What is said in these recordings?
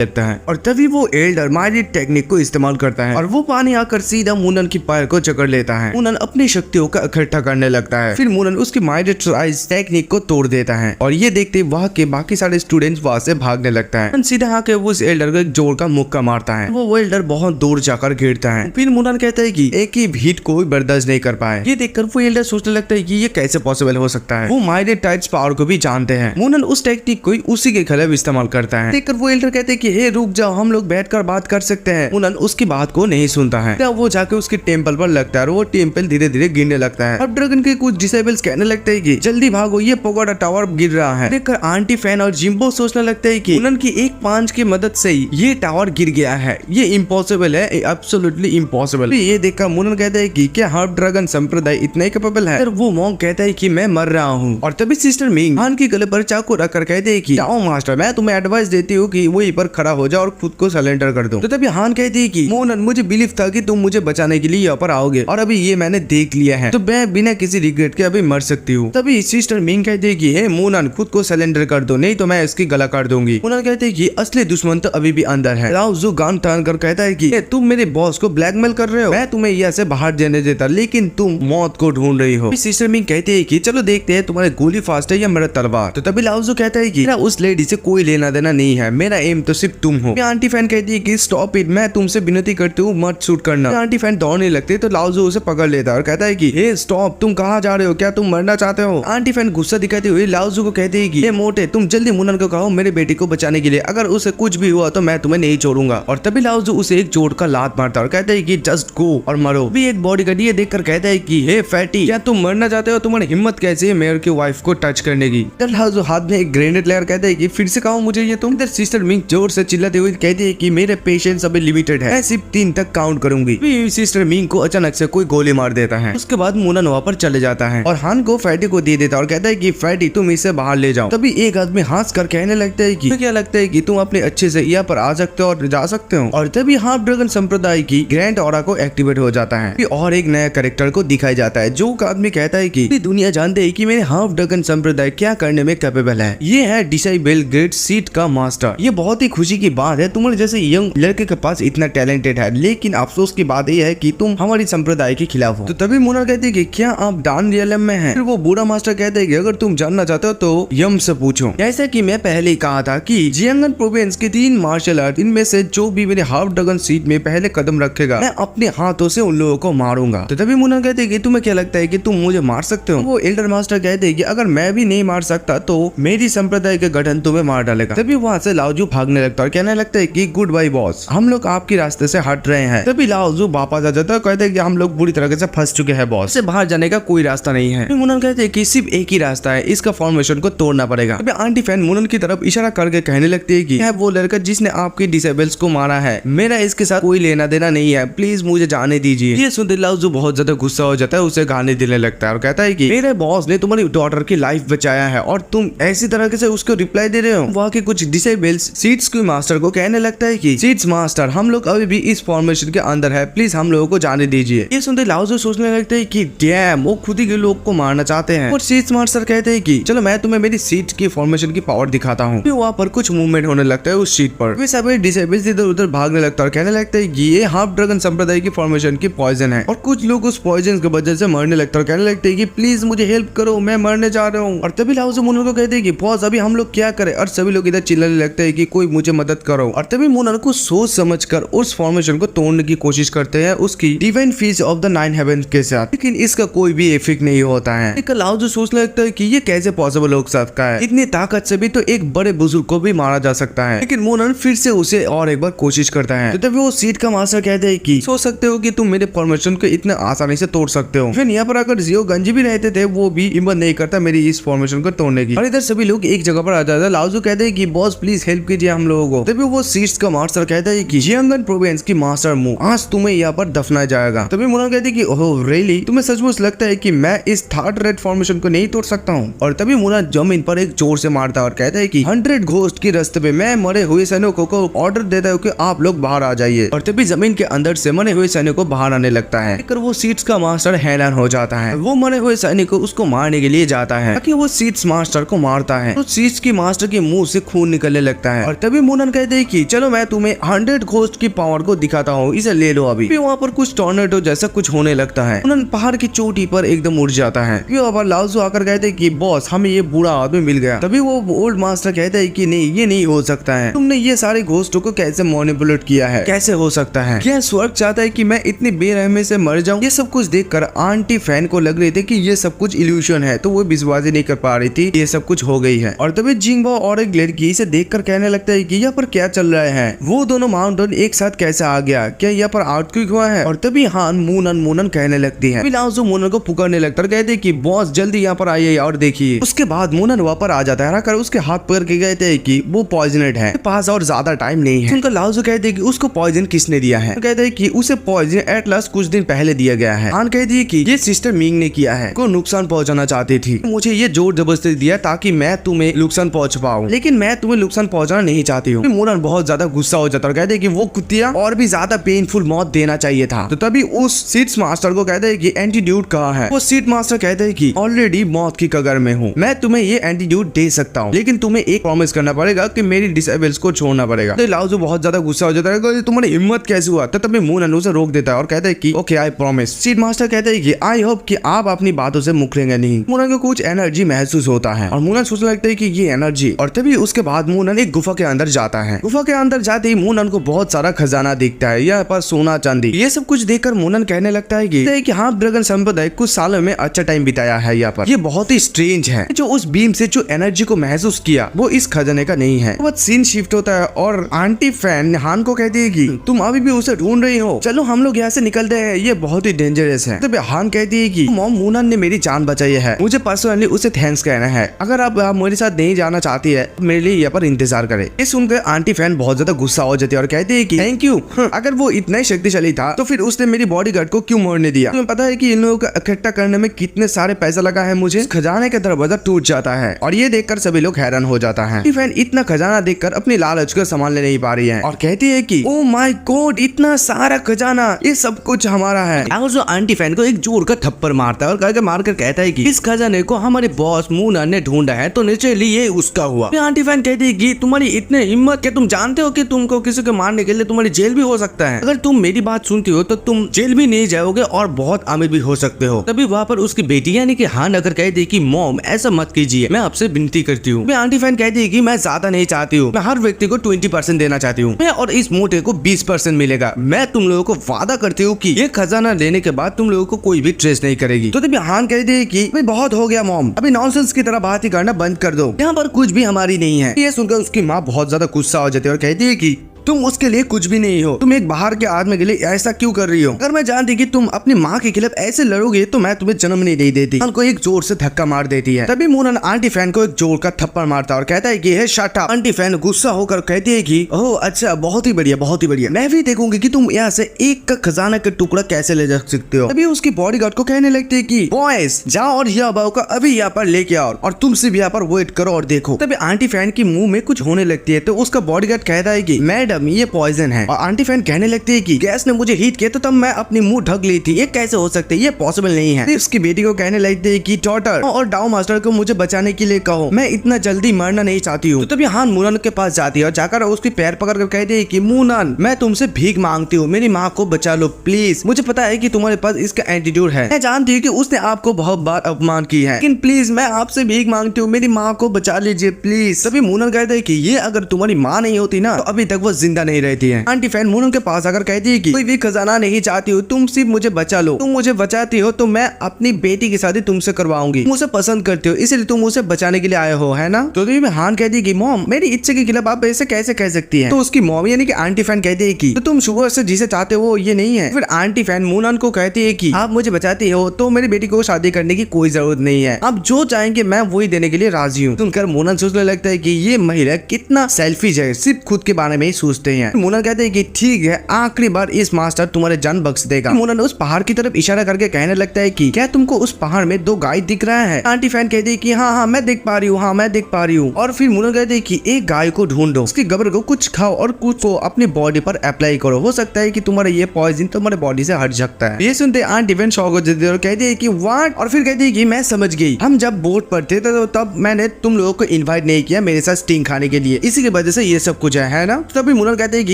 लगता है और तभी वो एल्डर माइटेड टेक्निक को इस्तेमाल करता है और वो पानी आकर सीधा मूनन की पैर को जकड़ लेता है। मूनन अपनी शक्तियों का इकट्ठा करने लगता है। फिर मूनन उसकी माइटेड राइज टेक्निक को तोड़ देता है और ये देखते वहाँ के बाकी सारे स्टूडेंट्स वहाँ से भागने लगता है। सीधा आके वो उस एल्डर को एक जोर का मुक्का मारता है। वो एल्डर बहुत दूर जाकर गिरता है। फिर मूनन कहता है कि एक ही हिट को बर्दाश्त नहीं कर पाए। ये देखकर वो एल्डर सोचने लगता है कि ये कैसे पॉसिबल हो सकता है। वो माइटेड टाइट्स पावर को भी जानते हैं। मूनन उस टेक्निक को उसी के खिलाफ इस्तेमाल करता है। देखकर वो एल्डर कहते हैं कि हे रुक जाओ, हम लोग बैठकर बात कर सकते हैं। मूनन उसकी बात को नहीं सुनता है। तब वो जाके उसके टेम्पल पर लगता है और वो टेम्पल धीरे धीरे गिरने लगता है। अब ड्रैगन के कुछ डिसेबल्स कहने लगते हैं कि जल्दी भागो, ये पगोडा टावर गिर रहा है। देखकर आंटी फैन और जिम्बो सोचने लगते हैं कि मूनन की एक पांच की मदद से ही ये टावर गिर गया है, ये इम्पॉसिबल है, एब्सोल्युटली इम्पॉसिबल। ये देखकर मूनन कहता है कि क्या हाफ ड्रैगन संप्रदाय इतना ही कैपेबल है? वो मॉन्क कहता है कि मैं मर रहा हूँ और तभी सिस्टर मिंग हान के गले पर चाकू रखकर कहते हैं कि जाओ मास्टर, मैं तुम्हें एडवाइस देती हूँ कि वहीं पर खड़ा हो जाओ और खुद को सरेंडर कर दो। तो तभी हान कहती है कि मूनन मुझे बिलीव था कि तुम मुझे बचाने के लिए यहाँ पर आओगे और अभी ये मैंने देख लिया है, तो मैं बिना किसी रिग्रेट के अभी मर सकती हूँ। तभी सिस्टर मिंग कहती है कि हे मूनन खुद को सरेंडर कर दो, नहीं तो मैं इसकी गला काट दूंगी। मूनन कहते हैं कि असली दुश्मन तो अभी भी अंदर है। लाओ जू गान टर्न कर कहता है कि तुम मेरे बॉस को ब्लैकमेल कर रहे हो, मैं तुम्हें यहाँ से बाहर जाने देता, लेकिन तुम मौत को ढूंढ रही हो। सिस्टर मिंग कहती है कि चलो देखते हैं तुम्हारे गोली फास्ट है या मेरा तलवार। तो तभी लाओ जू कहता है कि मेरा उस लेडी से कोई लेना देना नहीं है, मेरा एम तो सिर्फ तुम हो। आंटी फैन कहती है कि स्टॉप इट, मैं तुमसे विनती करती हूँ मत शूट करना। आंटी फैन दौड़ने लगती है तो लाओ जू उसे पकड़ लेता है और कहता है कि हे स्टॉप, तुम कहाँ जा रहे हो, क्या तुम मरना चाहते हो? आंटी फैन गुस्सा दिखाती हुई लाओ जू को कहती है कि हे मोटे, तुम जल्दी मूनन को कहो मेरे बेटी को बचाने के लिए, अगर उसे कुछ भी हुआ तो मैं तुम्हें नहीं छोड़ूंगा। और तभी लाओ जू उसे एक जोड़ का लात मारता है और कहता है कि जस्ट गो और मरो। भी एक बॉडीगार्ड ये देखकर कहता है कि हे फैटी, क्या तुम मरना चाहते हो? तुम्हारी हिम्मत कैसे है मेयर की वाइफ को टच करने की? लाओ जू हाथ में एक ग्रेनेड लेकर कहता है कि फिर से कहो मुझे ये तुम। इधर सिस्टर मिंग जोर से चिल्लाते हुए कहती है कि मेरे पेशेंस अभी लिमिटेड है, मैं सिर्फ 3 तक काउंट करूंगी। सिस्टर मिंग को अचानक से कोई गोली मार देता है। उसके बाद मूनन वहाँ पर चले जाता है और हान को फैटी को दे देता है और कहता है कि फैटी तुम इसे बाहर ले जाओ। तभी एक आदमी हंस कर कहने लगता है कि क्या लगता है कि तुम अपने अच्छे से यहाँ पर आ सकते हो और जा सकते हो। और तभी हाफ ड्रैगन संप्रदाय की ग्रैंड ऑरा को एक्टिवेट हो जाता है और एक नया कैरेक्टर को दिखाया जाता है। जो आदमी कहता है कि दुनिया जानते है कि मेरे हाफ ड्रैगन संप्रदाय क्या करने में कैपेबल है। ये है डिसेबल ग्रेट सीट का मास्टर। ये बहुत ही खुशी की बात है, तुम्हारे जैसे यंग लड़के के पास इतना टैलेंटेड है, लेकिन अफसोस की बात यह है कि तुम हमारी संप्रदाय के खिलाफ हो। तो तभी मूनन कहती है कि क्या आप डान रियलम में हैं? फिर वो बूढ़ा मास्टर कहते हैं कि अगर तुम जानना चाहते हो तो यम से पूछो। जैसा कि मैं पहले ही कहा था कि जियांगन प्रोविंस के 3 मार्शल आर्ट, इनमें से जो भी मेरे हाफ ड्रैगन सीट में पहले कदम रखेगा मैं अपने हाथों से उन लोगों को मारूंगा। तो तभी मूनन कहते हैं कि तुम्हें क्या लगता है कि तुम मुझे मार सकते हो? वो एल्डर मास्टर कहते हैं कि अगर मैं भी नहीं मार सकता तो मेरी संप्रदाय के गठन तुम्हें मार डालेगा। तभी वहाँ से लाओजू भागने लगता है और कहने लगता है कि गुड बाय बॉस, हम लोग आपके रास्ते से हट रहे हैं। तभी लाओजू वापस आ जाता है, कहते हैं कि हम लोग बुरी तरह से फंस चुके हैं बॉस, से बाहर जाने का कोई रास्ता नहीं है। मूनन कहते हैं कि सिर्फ एक ही रास्ता है, इसका फॉर्मेशन को तोड़ना पड़ेगा। तभी आंटी फैन मूनन की तरफ इशारा करके कहने लगती है कि है वो लड़का जिसने आपके डिसेबल्स को मारा है, मेरा इसके साथ कोई लेना देना नहीं है, प्लीज मुझे जाने दीजिए। ये सुनते लाओजू बहुत ज्यादा गुस्सा हो जाता है, उसे गाने देने लगता है और कहता है कि मेरे बॉस ने तुम्हारी डॉटर की लाइफ बचाया है और तुम ऐसी तरह से उसको रिप्लाई दे रहे हो। वहाँ के कुछ डिसेबल्स सीट्स के मास्टर को कहने लगता है कि सीट्स मास्टर, हम लोग अभी भी इस फॉर्मेशन के अंदर है, प्लीज हम लोगों को जाने दीजिए। ये सुनते लाओजू सोचने लगते हैं कि डैम, वो खुद ही के लोग को मारना चाहते हैं। और सीट्स मास्टर कहते हैं कि चलो मैं तुम्हें मेरी सीट की फॉर्मेशन की पावर दिखाता हूँ। फिर वहाँ पर कुछ मूवमेंट होने लगता है उस सीट पर। वे सभी डिसेबल्स इधर उधर भागने लगता है और कहने लगता है कि ये हाफ ड्रैगन संप्रदाय की फॉर्मेशन की पॉइजन है। और कुछ लोग उस पॉइजन की वजह से मरने लगता है और कहने लगते हैं कि प्लीज मुझे हेल्प करो, मैं मरने जा रहा हूँ। और तभी लाओजू मूनन को कहते हैं कि बॉस अभी हम लोग क्या करें? और सभी लोग इधर चिल्लाने लगते हैं कि कोई मुझे मदद करो। और तभी मूनन को सोच समझकर उस फॉर्मेशन को तोड़ने की कोशिश करते हैं उसकी divine fees of the 9 heaven के साथ, लेकिन इसका कोई भी इफेक्ट नहीं होता है। लाओजू सोचने लगता है कि ये कैसे पॉसिबल हो सकता है, इतनी ताकत से भी तो एक बड़े बुजुर्ग को भी मारा जा सकता है। लेकिन मूनन फिर से उसे और एक बार कोशिश करता है। तो तभी वो सीट का मास्टर कहते हैं कि सोच सकते हो कि तुम मेरे फॉर्मेशन को इतना आसानी से तोड़ सकते हो। फिर यहाँ पर अगर जियो गंजी भी रहते थे वो भी हिम्मत नहीं करता मेरी इस फॉर्मेशन को तोड़ने की। और इधर सभी लोग एक जगह पर आ जाते हैं। लाओजू कहते हैं कि बॉस प्लीज हेल्प कीजिए हम लोगों को। तभी वो सीट्स का मास्टर कहता है कि जियांगन प्रोविंस की मास्टर मू, आज तुम्हें यहाँ पर दफनाया जाएगा। तभी मूनन कहते हैं कि ओह रियली, तुम्हें सचमुच लगता है कि मैं इस थर्ड रेड फॉर्मेशन को नहीं तोड़ सकता हूँ? और तभी मूनन जमीन पर एक जोर से मारता है और कहता है कि 100 घोस्ट के रास्ते पे मैं मरे हुए सैनिकों को ऑर्डर देता हूँ कि आप लोग बाहर आ जाइए। और तभी जमीन के अंदर से मरे हुए सैनिकों बाहर आने लगता है। वो सीट्स का मास्टर हैरान हो जाता है। वो मरे हुए सैनिक को उसको मारने के लिए जाता है ताकि वो सीट्स मास्टर को मारता है। तो सीट्स की मास्टर के मुंह से खून निकलने लगता है। और तभी मूनन कहते हैं कि चलो मैं तुम्हें 100 घोस्ट की पावर को दिखाता हूँ, इसे ले लो अभी। फिर वहाँ पर कुछ टॉर्नेडो जैसा कुछ होने लगता है। मूनन पहाड़ की चोटी पर एकदम उड़ जाता है। फिर वहाँ पर लाओजू आकर कहते हैं कि बॉस हमें ये बूढ़ा आदमी मिल गया। तभी वो ओल्ड मास्टर कहता है कि नहीं, ये नहीं हो सकता है, तुमने ये सारे घोस्टों को कैसे मैनिपुलेट किया है, कैसे हो सकता है, क्या स्वर्ग चाहता है कि मैं इतनी बेरहमी से मर जाऊं? ये सब कुछ देखकर आंटी फैन को लग रही थी कि ये सब कुछ इल्यूशन है, तो वो विश्वास ही नहीं कर पा रही थी ये सब कुछ हो गई है। और तभी जिंगबो और एक लड़की इसे देखकर कहने लगता है कि यहाँ पर क्या चल रहा है, वो दोनों माउंटेन एक साथ कैसे आ गया, क्या यहाँ पर अर्थक्वेक हुआ है? और तभी हान मूनन कहने लगती है। लाओजू मूनन को पुकारने लगता है, कहते कि बॉस जल्दी यहाँ पर आइए और देखिए। उसके बाद मूनन वहाँ पर आ जाता है, आकर उसके हाथ पकड़ के कहते हैं कि वो पॉइजनेड है, पास और ज्यादा टाइम नहीं है। उनका लाओजू कहते हैं कि उसको पॉइजन किसने दिया है? कहते हैं कि उसे पॉइजन एट लास्ट कुछ दिन पहले दिया गया है। हान कहती है कि ये सिस्टर मिंग ने किया है, को नुकसान पहुंचाना चाहती थी, मुझे ये जोर जबरदस्ती दिया ताकि मैं तुम्हें नुकसान पहुंच पाऊं, लेकिन मैं तुम्हें नुकसान पहुंचाना नहीं चाहती हूँ। मूनन बहुत ज्यादा गुस्सा हो जाता है और कहते हैं कि वो कुत्तिया और भी ज्यादा पेनफुल मौत देना चाहिए था। तो तभी उस सीट मास्टर को कहते हैं कि एंटीट्यूड कहाँ है? वो सीट मास्टर कहते हैं कि ऑलरेडी मौत की कगार में हूँ, मैं तुम्हें ये एंटीट्यूड दे सकता हूँ, लेकिन तुम्हें एक प्रॉमिस करना पड़ेगा कि मेरी डिसेबल्स को छोड़ना पड़ेगा। तो लाओजू बहुत ज्यादा गुस्सा हो जाता है, तुम्हारी हिम्मत कैसे हुआ? तो तभी मूनन उसे रोक देता है और कहता है कि okay I promise. Seat master कहते हैं कि आई होप कि आप अपनी बातों से मुकरेंगे नहीं। मूनन को कुछ एनर्जी महसूस होता है और मूनन सोचने लगता है कि ये एनर्जी। और तभी उसके बाद मूनन एक गुफा के अंदर जाता है। गुफा के अंदर जाते ही मूनन को बहुत सारा खजाना दिखता है, यहाँ पर सोना चांदी, ये सब कुछ देखकर मूनन कहने लगता है कि हाँ ड्रैगन संप्रदाय कुछ सालों में अच्छा टाइम बिताया है यहाँ पर, ये बहुत ही स्ट्रेंज है। जो उस बीम से जो एनर्जी को महसूस किया वो इस खजाने का नहीं है। बहुत सीन शिफ्ट होता है और आंटी फैन हान को कहती है कि तुम अभी भी उसे ढूंढ रही हो, चलो हम लोग यहाँ से निकलते हैं, ये बहुत ही डेंजरस है। तब हान कहती है कि मॉम मूनन ने मेरी जान बचाई है, मुझे पर्सनली उसे थैंक्स कहना है, अगर आप मेरे साथ नहीं जाना चाहती है मेरे लिए यहाँ पर इंतजार करे। ये सुनकर आंटी फैन बहुत ज्यादा गुस्सा हो जाती है और कहती है कि थैंक यू, अगर वो इतना ही शक्तिशाली था तो फिर उसने मेरी बॉडीगार्ड को क्यों मारने दिया? तुम्हें पता है कि इन लोगों को इकट्ठा करने में कितने सारे पैसा लगा है मुझे? खजाने का दरवाजा टूट जाता है और ये देखकर सभी लोग हैरान हो जाता है। आंटी फैन इतना खजाना देखकर अपनी लालच को संभालने नहीं पा रही है और कहती है कि ओ माय गॉड, इतना सारा खजाना, ये सब कुछ हमारा है। जो आंटी फैन को एक जोर का थप्पड़ मारता है और कहकर मारकर कहता है कि इस खजाने को हमारे बॉस मूनन ने ढूंढा है, तो नेचुरली ये उसका हुआ। आंटी फैन कहती है कि तुम्हारी इतनी हिम्मत, क्या तुम जानते हो कि तुमको किसी को मारने के लिए तुम्हारी जेल भी हो सकता है? अगर तुम मेरी बात सुनती हो तो तुम जेल भी नहीं जाओगे और बहुत अमीर भी हो सकते हो। तभी वहाँ पर उसकी बेटी यानी कि हान अगर कहती है कि मॉम ऐसा मत कीजिए, मैं आपसे विनती करती हूँ। आंटी फैन कहती है कि मैं ज्यादा नहीं चाहती हूँ, मैं हर व्यक्ति को 20% देना चाहती हूँ, मैं और इस मोटे को 20% मिलेगा। मैं तुम लोगों को वादा करती हूँ कि ये खजाना लेने के बाद तुम लोगों को कोई भी ट्रेस नहीं करेगी। तो तभी हान कहती है कि बहुत हो गया मॉम, अभी नॉनसेंस की तरह बात ही करना बंद कर दो, यहाँ पर कुछ भी हमारी नहीं है। ये सुनकर उसकी माँ बहुत ज्यादा गुस्सा हो जाती है और कहती है कि तुम उसके लिए कुछ भी नहीं हो, तुम एक बाहर के आदमी के लिए ऐसा क्यों कर रही हो? अगर मैं जानती कि तुम अपनी माँ के खिलाफ ऐसे लड़ोगे तो मैं तुम्हें जन्म नहीं दे देती। को एक जोर से धक्का मार देती है। तभी मूनन आंटी फैन को एक जोर का थप्पड़ मारता है और कहता है कि हे शट अप। आंटी फैन गुस्सा होकर कहती है कि ओह अच्छा, बहुत ही बढ़िया, बहुत ही बढ़िया, मैं भी देखूंगी कि तुम यहाँ से एक का खजाना का टुकड़ा कैसे ले जा सकते हो। तभी उसकी बॉडीगार्ड को कहने लगती है कि बॉयज जाओ और यह बाबू का अभी यहाँ पर लेके आओ और तुम सिर्फ यहाँ पर वेट करो और देखो। तभी आंटी फैन की मुंह में कुछ होने लगती है तो उसका बॉडीगार्ड कहता है कि मैडम ये पॉइजन है। और आंटी फैन कहने लगती है कि गैस ने मुझे हीट किया तो तब मैं अपनी मुंह ढक ली थी, ये कैसे हो सकता है, ये पॉसिबल नहीं है। उसकी बेटी को कहने लगती है कि डॉटर और डाउ मास्टर को मुझे बचाने के लिए कहो, मैं इतना जल्दी मरना नहीं चाहती हूँ। तो तभी हान मूनन के पास जाती है और जाकर उसकी पैर पकड़ कर कहती है कि मूनन मैं तुमसे भीख मांगती हूँ, मेरी माँ को बचा लो प्लीज, मुझे पता है कि तुम्हारे पास इसका एटीट्यूड है, मैं जानती हूँ कि उसने आपको बहुत बार अपमान किया है, लेकिन प्लीज मैं आपसे भीख मांगती हूँ, मेरी माँ को बचा लीजिए प्लीज। तभी मूनन कहते है कि ये अगर तुम्हारी माँ नहीं होती ना तो अभी तक वो जिंदा नहीं रहती है। आंटी फैन मूनन के पास आकर कहती है कि कोई भी खजाना नहीं चाहती हूँ, तुम सिर्फ मुझे बचा लो, तुम मुझे बचाती हो तो मैं अपनी बेटी की शादी तुमसे करवाऊंगी, मुझे पसंद करती हो इसलिए तुम उसे बचाने के लिए आए हो, है ना? तो हान कहती है कि मॉम मेरी इच्छा के खिलाफ आप ऐसे कैसे कह सकती है? तो उसकी मॉम यानी कि आंटी फैन कहती है कि तो तुम शुगर से जिसे चाहते हो ये नहीं है। फिर आंटी फैन मूनन को कहती है कि आप मुझे बचाती हो तो मेरी बेटी को शादी करने की कोई जरूरत नहीं है, आप जो चाहेंगे मैं वही देने के लिए राजी हूँ। सुनकर मूनन सोचने लगता है कि ये महिला कितना सेल्फिश है, सिर्फ खुद के बारे में ही सोचते हैं। मुनन कहते हैं कि ठीक है, आखिरी बार इस मास्टर तुम्हारे जान बख्श देगा। मुनन उस पहाड़ की तरफ इशारा करके कहने लगता है कि क्या तुमको उस पहाड़ में 2 गाय दिख रहा है? आंटी फैन कहती है कि हाँ मैं देख पा रही हूँ, हाँ मैं देख पा रही हूँ। और फिर मुनन कहते हैं कि एक गाय को ढूंढो, उसके गबर को कुछ खाओ और कुछ को अपनी बॉडी पर अप्लाई करो, हो सकता है कि तुम्हारा ये पॉइजन तुम्हारे बॉडी से हट सकता है। ये सुनते आंटी फैन शॉक हो जाती है और कहती है कि व्हाट? और फिर कहती है कि मैं समझ गई, हम जब बोट पर थे तो तब मैंने तुम लोगों को इन्वाइट नहीं किया मेरे साथ स्टिंग खाने के लिए, इसी की वजह से ये सब कुछ है ना? तो तभी मुनन कहते हैं कि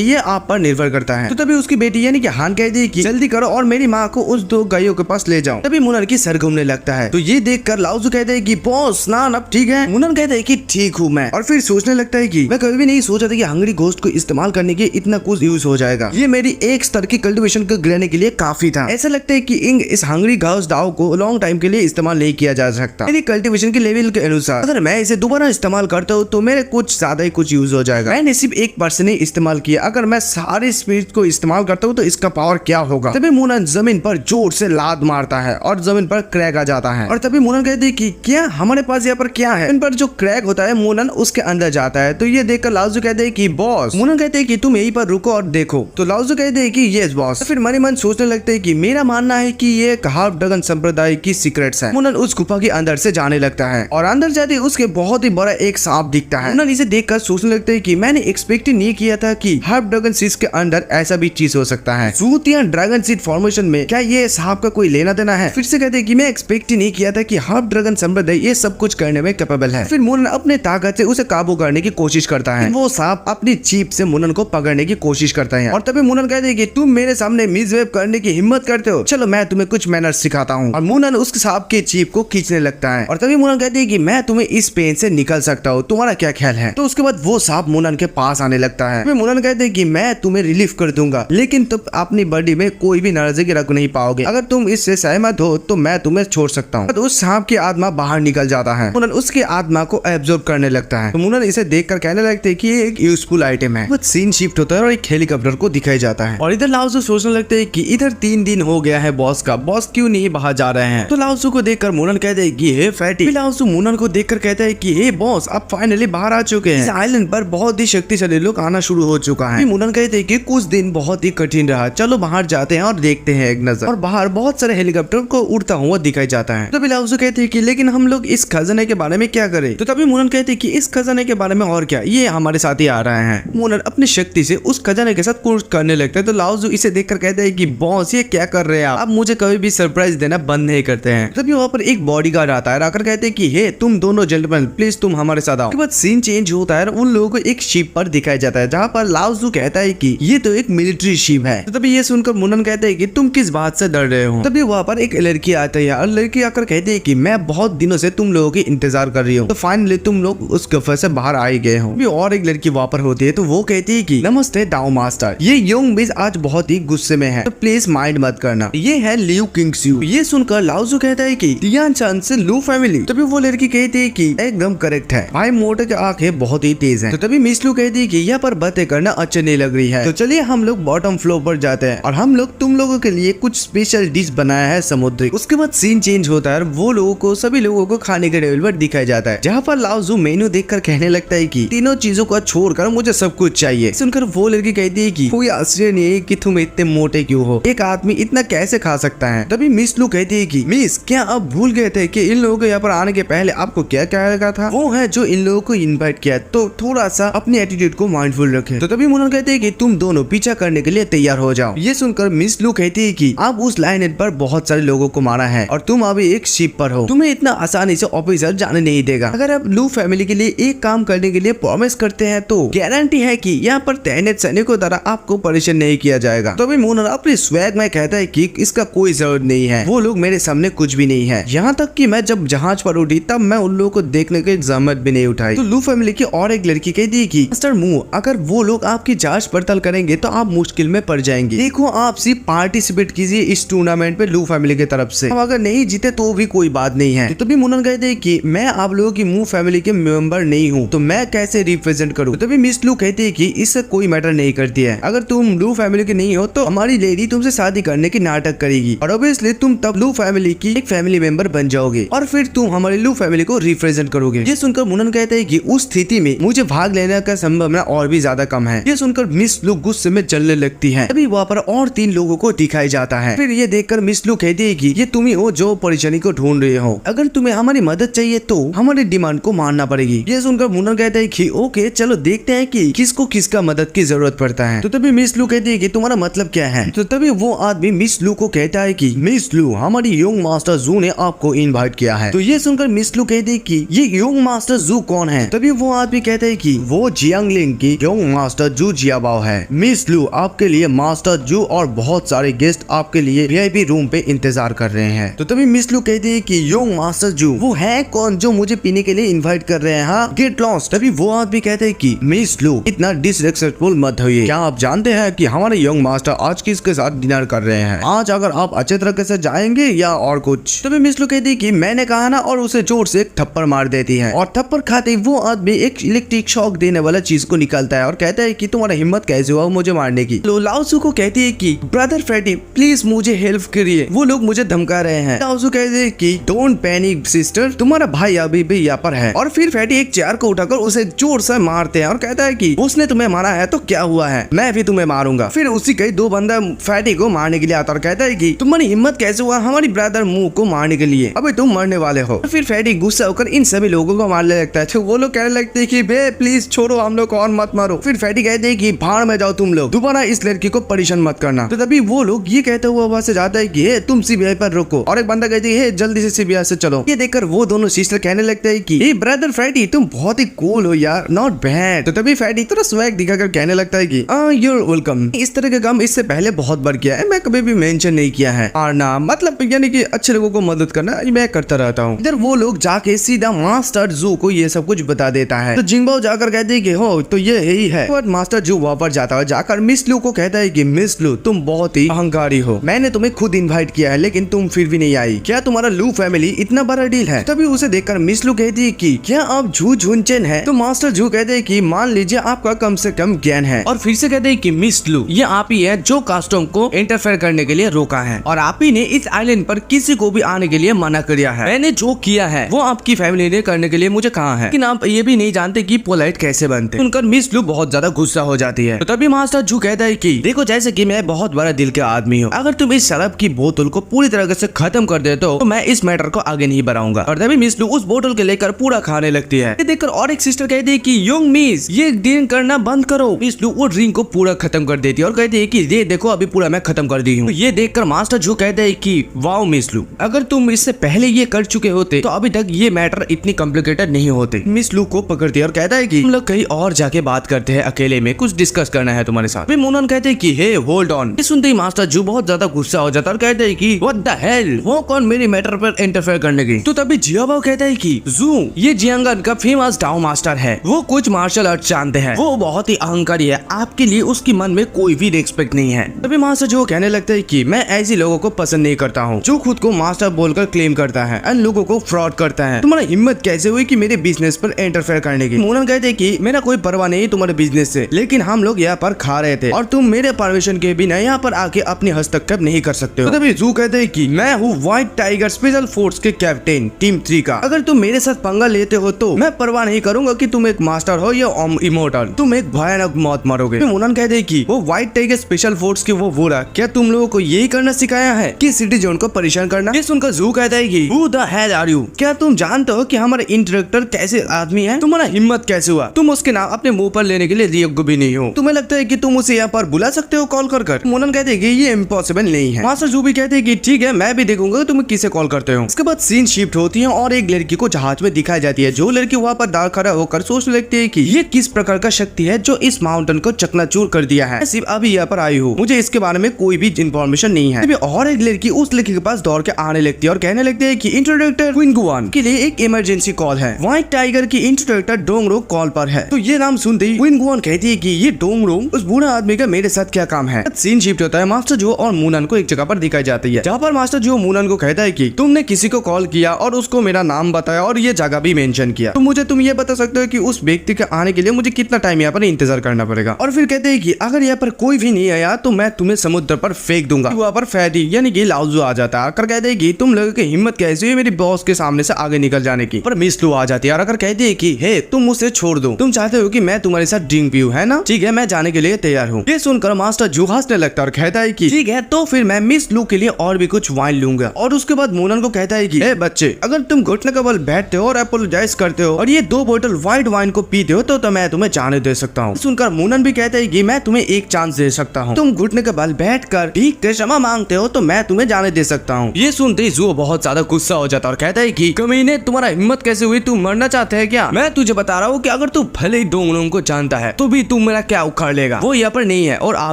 ये आप पर निर्भर करता है। तो तभी उसकी बेटी यानी कि हान कहती है कि जल्दी करो और मेरी माँ को उस 2 गायों के पास ले जाओ। तभी मुनन की सर घूमने लगता है। तो ये देखकर लाओजू कहते हैं कि बॉस स्नान अब ठीक है? मुनन कहते हैं कि ठीक हूँ मैं। और फिर सोचने लगता है कि मैं कभी भी नहीं सोचा था कि हंगरी घोस्ट को इस्तेमाल करने के इतना कुछ यूज हो जाएगा। ये मेरी एक स्तर की कल्टीवेशन को गिराने के लिए काफी था। ऐसा लगता है कि इस हंगरी घोस्ट दाव को लॉन्ग टाइम के लिए इस्तेमाल नहीं किया जा सकता। मेरी कल्टीवेशन के लेवल के अनुसार अगर मैं इसे दोबारा इस्तेमाल करता हूँ तो मेरे कुछ ज्यादा ही कुछ यूज हो जाएगा। मैंने सिर्फ 1% ही इस्तेमाल किया, अगर मैं सारे स्पीड को इस्तेमाल करता हूँ तो इसका पावर क्या होगा? तभी मुनन जमीन पर जोर से लात मारता है और जमीन पर क्रैक आ जाता है। और तभी मुनन कहती है कि क्या हमारे पास यहाँ पर क्या है? इन पर जो क्रैक होता है मुनन उसके अंदर जाता है। तो ये देखकर लाओजू कहते हैं कि बॉस। मुनन कहते हैं कि तुम यहीं पर रुको और देखो। तो लाओजू कहते हैं कि यस बॉस। फिर मन ही मन सोचने लगते हैं कि मेरा मानना है कि ये हाफ ड्रैगन संप्रदाय की सीक्रेट्स है। मुनन उस गुफा के अंदर से जाने लगता है और अंदर जाते ही उसके बहुत ही बड़ा एक सांप दिखता है। मुनन इसे देखकर सोचने लगते हैं कि मैंने एक्सपेक्ट नहीं किया था कि हाफ ड्रैगन सीड्स के अंदर ऐसा भी चीज हो सकता है। सूत या ड्रैगन सीड फॉर्मेशन में क्या ये सांप का कोई लेना देना है? फिर से कहते हैं कि मैं एक्सपेक्ट ही नहीं किया था कि हाफ ड्रैगन संप्रदाय ये सब कुछ करने में कैपेबल है। फिर मुनन अपने ताकत से उसे काबू करने की कोशिश करता है। वो सांप अपनी जीभ से मुनन को पकड़ने की कोशिश करता है। और तभी मुनन कहते हैं कि तुम मेरे सामने मिसबिहेव करने की हिम्मत करते हो, चलो मैं तुम्हें कुछ मैनर्स सिखाता हूँ। और मुनन उस सांप की जीभ को खींचने लगता है। और तभी मुनन कहती है कि मैं तुम्हें इस पेन से निकल सकता हूँ, तुम्हारा क्या ख्याल है? तो उसके बाद वो सांप मुनन के पास आने लगता है। मुनन कहते हैं कि मैं तुम्हें रिलीफ कर दूंगा, लेकिन तुम अपनी बॉडी में कोई भी नाराजगी रख नहीं पाओगे। अगर तुम इससे सहमत हो तो मैं तुम्हें छोड़ सकता हूँ। तो उस सांप की आत्मा बाहर निकल जाता है। मुनन उसकी आत्मा को एब्जॉर्ब करने लगता है। तो मुनन इसे देखकर कहने लगते हैं कि ये एक यूजफुल आइटम है। सीन शिफ्ट होता है और एक हेलीकॉप्टर को दिखाया जाता है। और इधर लाओजू सोचने लगते हैं कि इधर 3 दिन हो गया है बॉस का, बॉस क्यों नहीं बाहर जा रहे हैं? तो लाओजू को देखकर मुनन कहते हैं कि हे फैटी। लाओजू मुनन को देखकर कहता है कि हे बॉस, आप फाइनली बाहर आ चुके हैं। इस आइलैंड पर बहुत ही शक्तिशाली लोग आना शुरू हो चुका है। मुनन कहते हैं कि कुछ दिन बहुत ही कठिन रहा, चलो बाहर जाते हैं और देखते हैं एक नजर। और बाहर बहुत सारे हेलीकॉप्टर को उड़ता हुआ दिखाई जाता है। तभी लाओजू कहते हैं कि लेकिन हम लोग इस खजाने के बारे में क्या करें? तो तभी मुनन कहते हैं कि इस खजाने के बारे में और क्या, ये हमारे साथ ही आ रहे हैं। मुनन अपनी शक्ति से उस खजाने के साथ कुछ करने लगता है। तो लाओजू इसे देखकर कहते हैं कि बॉस ये क्या कर रहे हैं आप मुझे कभी भी सरप्राइज देना बंद नहीं करते हैं। तभी वहाँ पर एक बॉडीगार्ड आता है, आकर कहते हैं कि हे तुम दोनों जेंटलमैन प्लीज तुम हमारे साथ आओ। उसके बाद सीन चेंज होता है, उन लोगों को एक शिप पर दिखाया जाता है जहाँ पर लाओजू कहता है कि ये तो एक मिलिट्री शिप है। तो तभी ये सुनकर मुनन कहते हैं कि तुम किस बात से डर रहे हो? तभी वहाँ पर एक लड़की आती है और लड़की आकर कहती है कि मैं बहुत दिनों से तुम लोगों की इंतजार कर रही हूँ, तो फाइनली तुम लोग उस गुफा से बाहर आ ही गए हो। और एक लड़की वहाँ पर होती है, तो वो कहती है कि नमस्ते दाओ मास्टर, ये यंग बीज आज बहुत ही गुस्से में है, तो प्लीज माइंड मत करना। ये है लियू किंगस्यू। ये सुनकर लाओजू कहता है कि लियान चान से लू फैमिली। तभी वो लड़की कहती है कि एकदम करेक्ट है भाई, मोटे की आंखें बहुत ही तेज हैं। तो तभी मिस लू कहती है कि यहाँ पर बातें करना अच्छी नहीं लग रही है, तो चलिए हम लोग बॉटम फ्लोर पर जाते हैं और हम लोग तुम लोगों के लिए कुछ स्पेशल डिश बनाया है समुद्री। उसके बाद सीन चेंज होता है, वो लोगों को सभी लोगों को खाने के टेबल पर दिखाया जाता है, जहाँ पर लाओजू मेन्यू देखकर कहने लगता है कि तीनों चीजों को छोड़कर मुझे सब कुछ चाहिए। सुनकर वो लड़की कहती है कि कोई आश्चर्य नहीं है कि तुम इतने मोटे क्यों हो, एक आदमी इतना कैसे खा सकता है? तभी मिस लू कहती है कि मिस क्या आप भूल गए थे कि इन लोगों को यहाँ पर आने के पहले आपको क्या क्या लगा था? वो है जो इन लोगों को इनवाइट किया, तो थोड़ा सा अपनी एटीट्यूड को माइंडफुल रखे। तो तभी मुनन कहते हैं कि तुम दोनों पीछा करने के लिए तैयार हो जाओ। ये सुनकर मिस लू कहती है कि आप उस लाइनेट पर बहुत सारे लोगों को मारा है और तुम अभी एक शिप पर हो, तुम्हें इतना आसानी से ऑफिसर जाने नहीं देगा। अगर आप लू फैमिली के लिए एक काम करने के लिए प्रॉमिस करते हैं तो गारंटी है कि यहाँ पर तैनात सैनिकों द्वारा आपको परेशान नहीं किया जाएगा। तो अभी मुनन अपने स्वैग में कहता है कि इसका कोई जरूरत नहीं है, वो लोग मेरे सामने कुछ भी नहीं है। यहाँ तक कि मैं जब जहाज पर उठी तब मैं उन लोगों को देखने की जहमत भी नहीं उठाई। तो लू फैमिली की और एक लड़की कहती है कि मिस्टर मू, अगर वो लोग आपकी जांच पड़ताल करेंगे तो आप मुश्किल में पड़ जाएंगे। देखो आप सिर्फ पार्टिसिपेट कीजिए इस टूर्नामेंट पे लू फैमिली की तरफ से, अब अगर नहीं जीते तो भी कोई बात नहीं है। तो तभी मुनन कहते हैं कि मैं आप लोगों की मू फैमिली के मेंबर नहीं हूँ, तो मैं कैसे रिप्रेजेंट करूँ? तो तभी मिस लू कहती है कि इससे कोई मैटर नहीं करती है, अगर तुम लू फैमिली के नहीं हो तो हमारी लेडी तुमसे शादी करने की नाटक करेगी और ऑब्वियसली तुम तब लू फैमिली की एक फैमिली मेंबर बन जाओगे और फिर तुम हमारी लू फैमिली को रिप्रेजेंट करोगे। ये सुनकर मुनन कहते हैं कि उस स्थिति में मुझे भाग लेने का संभावना और भी ज्यादा कम है। ये सुनकर मिस लू गुस्से में जलने लगती है। तभी वहाँ पर और 3 लोगों को दिखाई जाता है। फिर ये देखकर मिस लू कहती है कि ये तुम ही हो जो परेशानी को ढूंढ रहे हो, अगर तुम्हें हमारी मदद चाहिए तो हमारी डिमांड को मानना पड़ेगी। ये सुनकर मुनन कहता है कि ओके चलो देखते हैं कि किसको किसका मदद की जरूरत पड़ता है। तो तभी मिस लू कहती है कि तुम्हारा मतलब क्या है। तो तभी वो आदमी मिस लू को कहता है कि मिस लू हमारी यंग मास्टर जू ने आपको इनवाइट किया है। तो ये सुनकर मिस लू कहती है कि ये यंग मास्टर जू कौन है। तभी वो आदमी कहता है कि वो जियांगलिंग की यंग मास्टर जू जियाबाओ है। मिस लू आपके लिए मास्टर जू और बहुत सारे गेस्ट आपके लिए वीआईपी रूम पे इंतजार कर रहे हैं। तो तभी मिस लू कहती है कि यंग मास्टर जू वो है कौन जो मुझे पीने के लिए इनवाइट कर रहे हैं, हाँ गेट लॉस्ट। तभी वो आदमी कहते हैं कि मिस लू इतना डिसरेस्पेक्टफुल मत होइए, क्या आप जानते हैं कि हमारे यंग मास्टर आज किसके साथ डिनर कर रहे हैं, आज अगर आप अच्छे तरीके से जाएंगे या और कुछ। तभी मिस लू कहती है कि मैंने कहा ना, और उसे जोर से एक थप्पड़ मार देती है और थप्पड़ खाते ही वो आदमी एक इलेक्ट्रिक शॉक देने वाला चीज को निकालता है और कहता है कि तुम्हारा हिम्मत कैसे हुआ मुझे मारने की। लाओसू को कहती है कि ब्रदर फ्रेडी प्लीज मुझे हेल्प करिए, वो लोग मुझे धमका रहे हैं। लाओसू कहते हैं कि डोंट पैनिक सिस्टर, तुम्हारा भाई अभी भी यहाँ पर है। और फिर फ्रेडी एक चेयर को उठाकर उसे जोर से मारते हैं और कहता है कि उसने तुम्हें मारा है तो क्या हुआ है, मैं भी तुम्हें मारूंगा। फिर उसी के 2 बंदा फ्रेडी को मारने के लिए आता और कहता है कि तुम्हारी हिम्मत कैसे हुआ हमारी ब्रदर मुंह को मारने के लिए, अभी तुम मरने वाले हो। फिर फ्रेडी गुस्सा होकर इन सभी लोगों को मारने लगता है। तो वो लोग कहने लगते हैं कि बे प्लीज छोड़ो हम लोग को और मत मारो। फिर फ्रेडी कहते हैं कि भाड़ में जाओ तुम लोग, दोबारा इस लड़की को परेशान मत करना। तो तभी वो लोग ये कहते हुए वहां से जाता है कि तुम सीबीआई पर रुको, और एक बंदा कहती है जल्दी से सीबीआई से चलो। ये देखकर वो दोनों सिस्टर कहने लगते हैं कि ब्रदर फ्रेडी तुम बहुत ही कूल हो यार, नॉट बैड। तो तभी फ्रेडी थोड़ा स्वैग दिखाकर कहने लगता है कि यूर वेलकम, इस तरह का काम इससे पहले बहुत बार किया है, मैं कभी भी मेंशन नहीं किया है, और ना मतलब यानी कि अच्छे लोगों को मदद करना मैं करता रहता हूँ। इधर वो लोग जाके सीधा मास्टर जू को ये सब कुछ बता देता है। तो जिंगबाओ जाकर कहते हैं कि हो तो ये यही है। तो मास्टर जू वहाँ पर जाता है, जाकर मिस लू को कहता है कि मिस लू तुम बहुत ही अहंकारी हो, मैंने तुम्हें खुद इनवाइट किया है लेकिन तुम फिर भी नहीं आई, क्या तुम्हारा लू फैमिली इतना बड़ा डील है। तभी उसे देखकर मिस लू कहती है कि क्या आप जू झुनचेन है। तो मास्टर जू कहते हैं कि मान लीजिए आपका कम से कम ज्ञान है, और फिर से कहते हैं कि मिस लू ये आप ही है जो कास्टम को इंटरफेयर करने के लिए रोका है, और आप ही ने इस आइलैंड पर किसी को भी आने के लिए मना किया है। मैंने जो किया है वो आपकी फैमिली ने करने के लिए मुझे कहा है, लेकिन आप ये भी नहीं जानते कि पोलाइट कैसे बनते। सुनकर मिस लू बहुत ज्यादा गुस्सा हो जाती है। तो तभी मास्टर जू कहता है कि देखो जैसे कि मैं बहुत बड़ा दिल के आदमी हूँ, अगर तुम इस शराब की बोतल को पूरी तरह से खत्म कर देते हो तो मैं इस मैटर को आगे नहीं बढ़ाऊंगा। और तभी मिस लू उस बोतल के लेकर पूरा खाने लगती है। ये देखकर और एक सिस्टर कहती है कि यंग मिस ये ड्रिंक करना बंद करो। मिस लू वो ड्रिंक को पूरा खत्म कर देती है और कहती है कि ये देखो अभी पूरा मैं खत्म कर दी हूँ। तो ये देखकर मास्टर जू कहते हैं कि वाओ मिस लू, अगर तुम इससे पहले ये कर चुके होते तो अभी तक ये मैटर इतनी कॉम्प्लिकेटेड नहीं होते। मिस लू को पकड़ती है और कहता है कि हम लोग कहीं और जाके बात करते हैं, अकेले में कुछ डिस्कस करना है तुम्हारे साथ। फिर मोनन कहते हैं कि हे होल्ड ऑन। ये सुनते ही मास्टर जू बहुत ज्यादा गुस्सा हो जाता है और कहते हैं कि व्हाट द हेल, वो कौन मेरी मैटर पर इंटरफेयर करने गई। तो तभी जियाबाओ कहता है कि जू ये जियांगन का फेमस डाउ मास्टर है, वो कुछ मार्शल आर्ट जानते हैं, वो बहुत ही अहंकारी है, आपके लिए उसके मन में कोई भी रिस्पेक्ट नहीं है। तभी मास्टर जू कहने लगता है कि मैं ऐसे लोगों को पसंद नहीं करता हूँ जो खुद को मास्टर बोलकर क्लेम करता है और लोगों को फ्रॉड करता है। तुम्हारा हिम्मत कैसे हुई कि मेरे बिजनेस पर इंटरफेयर करने की। मोनन कहते हैं कि मेरा कोई परवाह नहीं तुम्हारे बिजनेस से, लेकिन हम लोग यहाँ पर खा रहे थे और तुम मेरे परमिशन के बिना यहाँ पर आके अपनी हस्तक्षेप नहीं कर सकते हो। तभी जू कहते हैं कि मैं हूँ व्हाइट टाइगर स्पेशल फोर्स के कैप्टन टीम 3 का, अगर तुम मेरे साथ पंगा लेते हो तो मैं परवाह नहीं करूंगा कि तुम एक मास्टर हो या इमोर्टल, तुम एक भयानक मौत मरोगे। मोनन कहते हैं कि वो व्हाइट टाइगर स्पेशल फोर्स के वो बोला क्या तुम लोगों को यही करना सिखाया है कि सिटीजन को परेशान करना। ये सुनकर जू कहता है कि Who the hell are you? क्या तुम जानते हो कि हमारे इंटरेक्टर कैसे आदमी है? तुम्हारा हिम्मत कैसे हुआ? तुम उसके नाम अपने मुंह पर लेने के लिए योग्य भी नहीं हो। तुम्हें लगता है कि तुम उसे यहाँ पर बुला सकते हो कॉल कर? मोनन कहते हैं कि ये इम्पॉसिबल नहीं है। मास्टर जू भी कहते हैं कि ठीक है मैं भी देखूंगा तुम किसे कॉल करते हो। इसके बाद सीन शिफ्ट होती है और एक लड़की को जहाज में दिखाई जाती है। जो लड़की वहाँ पर दांड़ खड़ा होकर सोचने लगती है कि ये किस प्रकार का शक्ति है जो इस माउंटेन को चकनाचूर कर दिया है। सिर्फ अभी यहाँ पर आई हूँ, मुझे इसके बारे में कोई भी इंफॉर्मेशन नहीं है। और एक लड़की उस लड़की के पास दौड़ के आने लगती है और कहने लगती है कि इंट्रोडक्टर विंगुआन के लिए एक इमरजेंसी कॉल है। व्हाइट टाइगर की इंट्रोडक्टर डोंगरो कॉल पर है। तो ये नाम सुनते ही विंगुआन कहती है कि ये डोंगरो उस बूढ़ा आदमी का मेरे साथ क्या काम है। सीन शिफ्ट होता है। मास्टर जो और मूनन को एक जगह पर दिखाई जाती है, जहाँ पर मास्टर जो मूनन को कहता है कि तुमने किसी को कॉल किया और उसको मेरा नाम बताया और ये जगह भी मेंशन किया, तो मुझे तुम ये बता सकते हो कि उस व्यक्ति के आने के लिए मुझे कितना टाइम यहाँ पर इंतजार करना पड़ेगा। और फिर कहते हैं कि अगर यहाँ पर कोई भी नहीं आया तो मैं तुम्हें समुद्र पर फेंक दूंगा। वहाँ पर फैडी यानी कि लाउजू आ जाता है। आकर कहते हैं कि तुम लोगों की हिम्मत कैसे हुई मेरी बॉस के सामने से आगे निकल जाने की। पर मिस लू आ जाती है और अगर कहती है कि हे तुम मुझसे छोड़ दो, तुम चाहते हो कि मैं तुम्हारे साथ अमेजिंग व्यू है ना, ठीक है मैं जाने के लिए तैयार हूँ। ये सुनकर मास्टर जू हंसने लगता है और कहता है कि ठीक है तो फिर मैं मिस लू के लिए और भी कुछ वाइन लूंगा। और उसके बाद मोनन को कहता है कि ए बच्चे, अगर तुम घुटने के बल बैठते हो और अपोलोजाइज करते हो और ये 2 बोतल व्हाइट वाइन को पीते हो तो मैं तुम्हें जाने दे सकता हूँ। सुनकर मोनन भी कहता है कि मैं तुम्हें एक चांस दे सकता हूँ, तुम घुटने के बल बैठकर भीख के क्षमा मांगते हो तो मैं तुम्हें जाने दे सकता हूँ। ये सुनते ही जू बहुत ज्यादा गुस्सा हो जाता है और कहता है कि कमीने, तुम्हारा हिम्मत कैसे हुई, तू मरना चाहते है क्या? मैं तुझे बता रहा हूँ कि अगर तू भले ही डोंगरों को जानता है तो भी तू मेरा क्या उखाड़ लेगा। वो यहाँ पर नहीं है और आ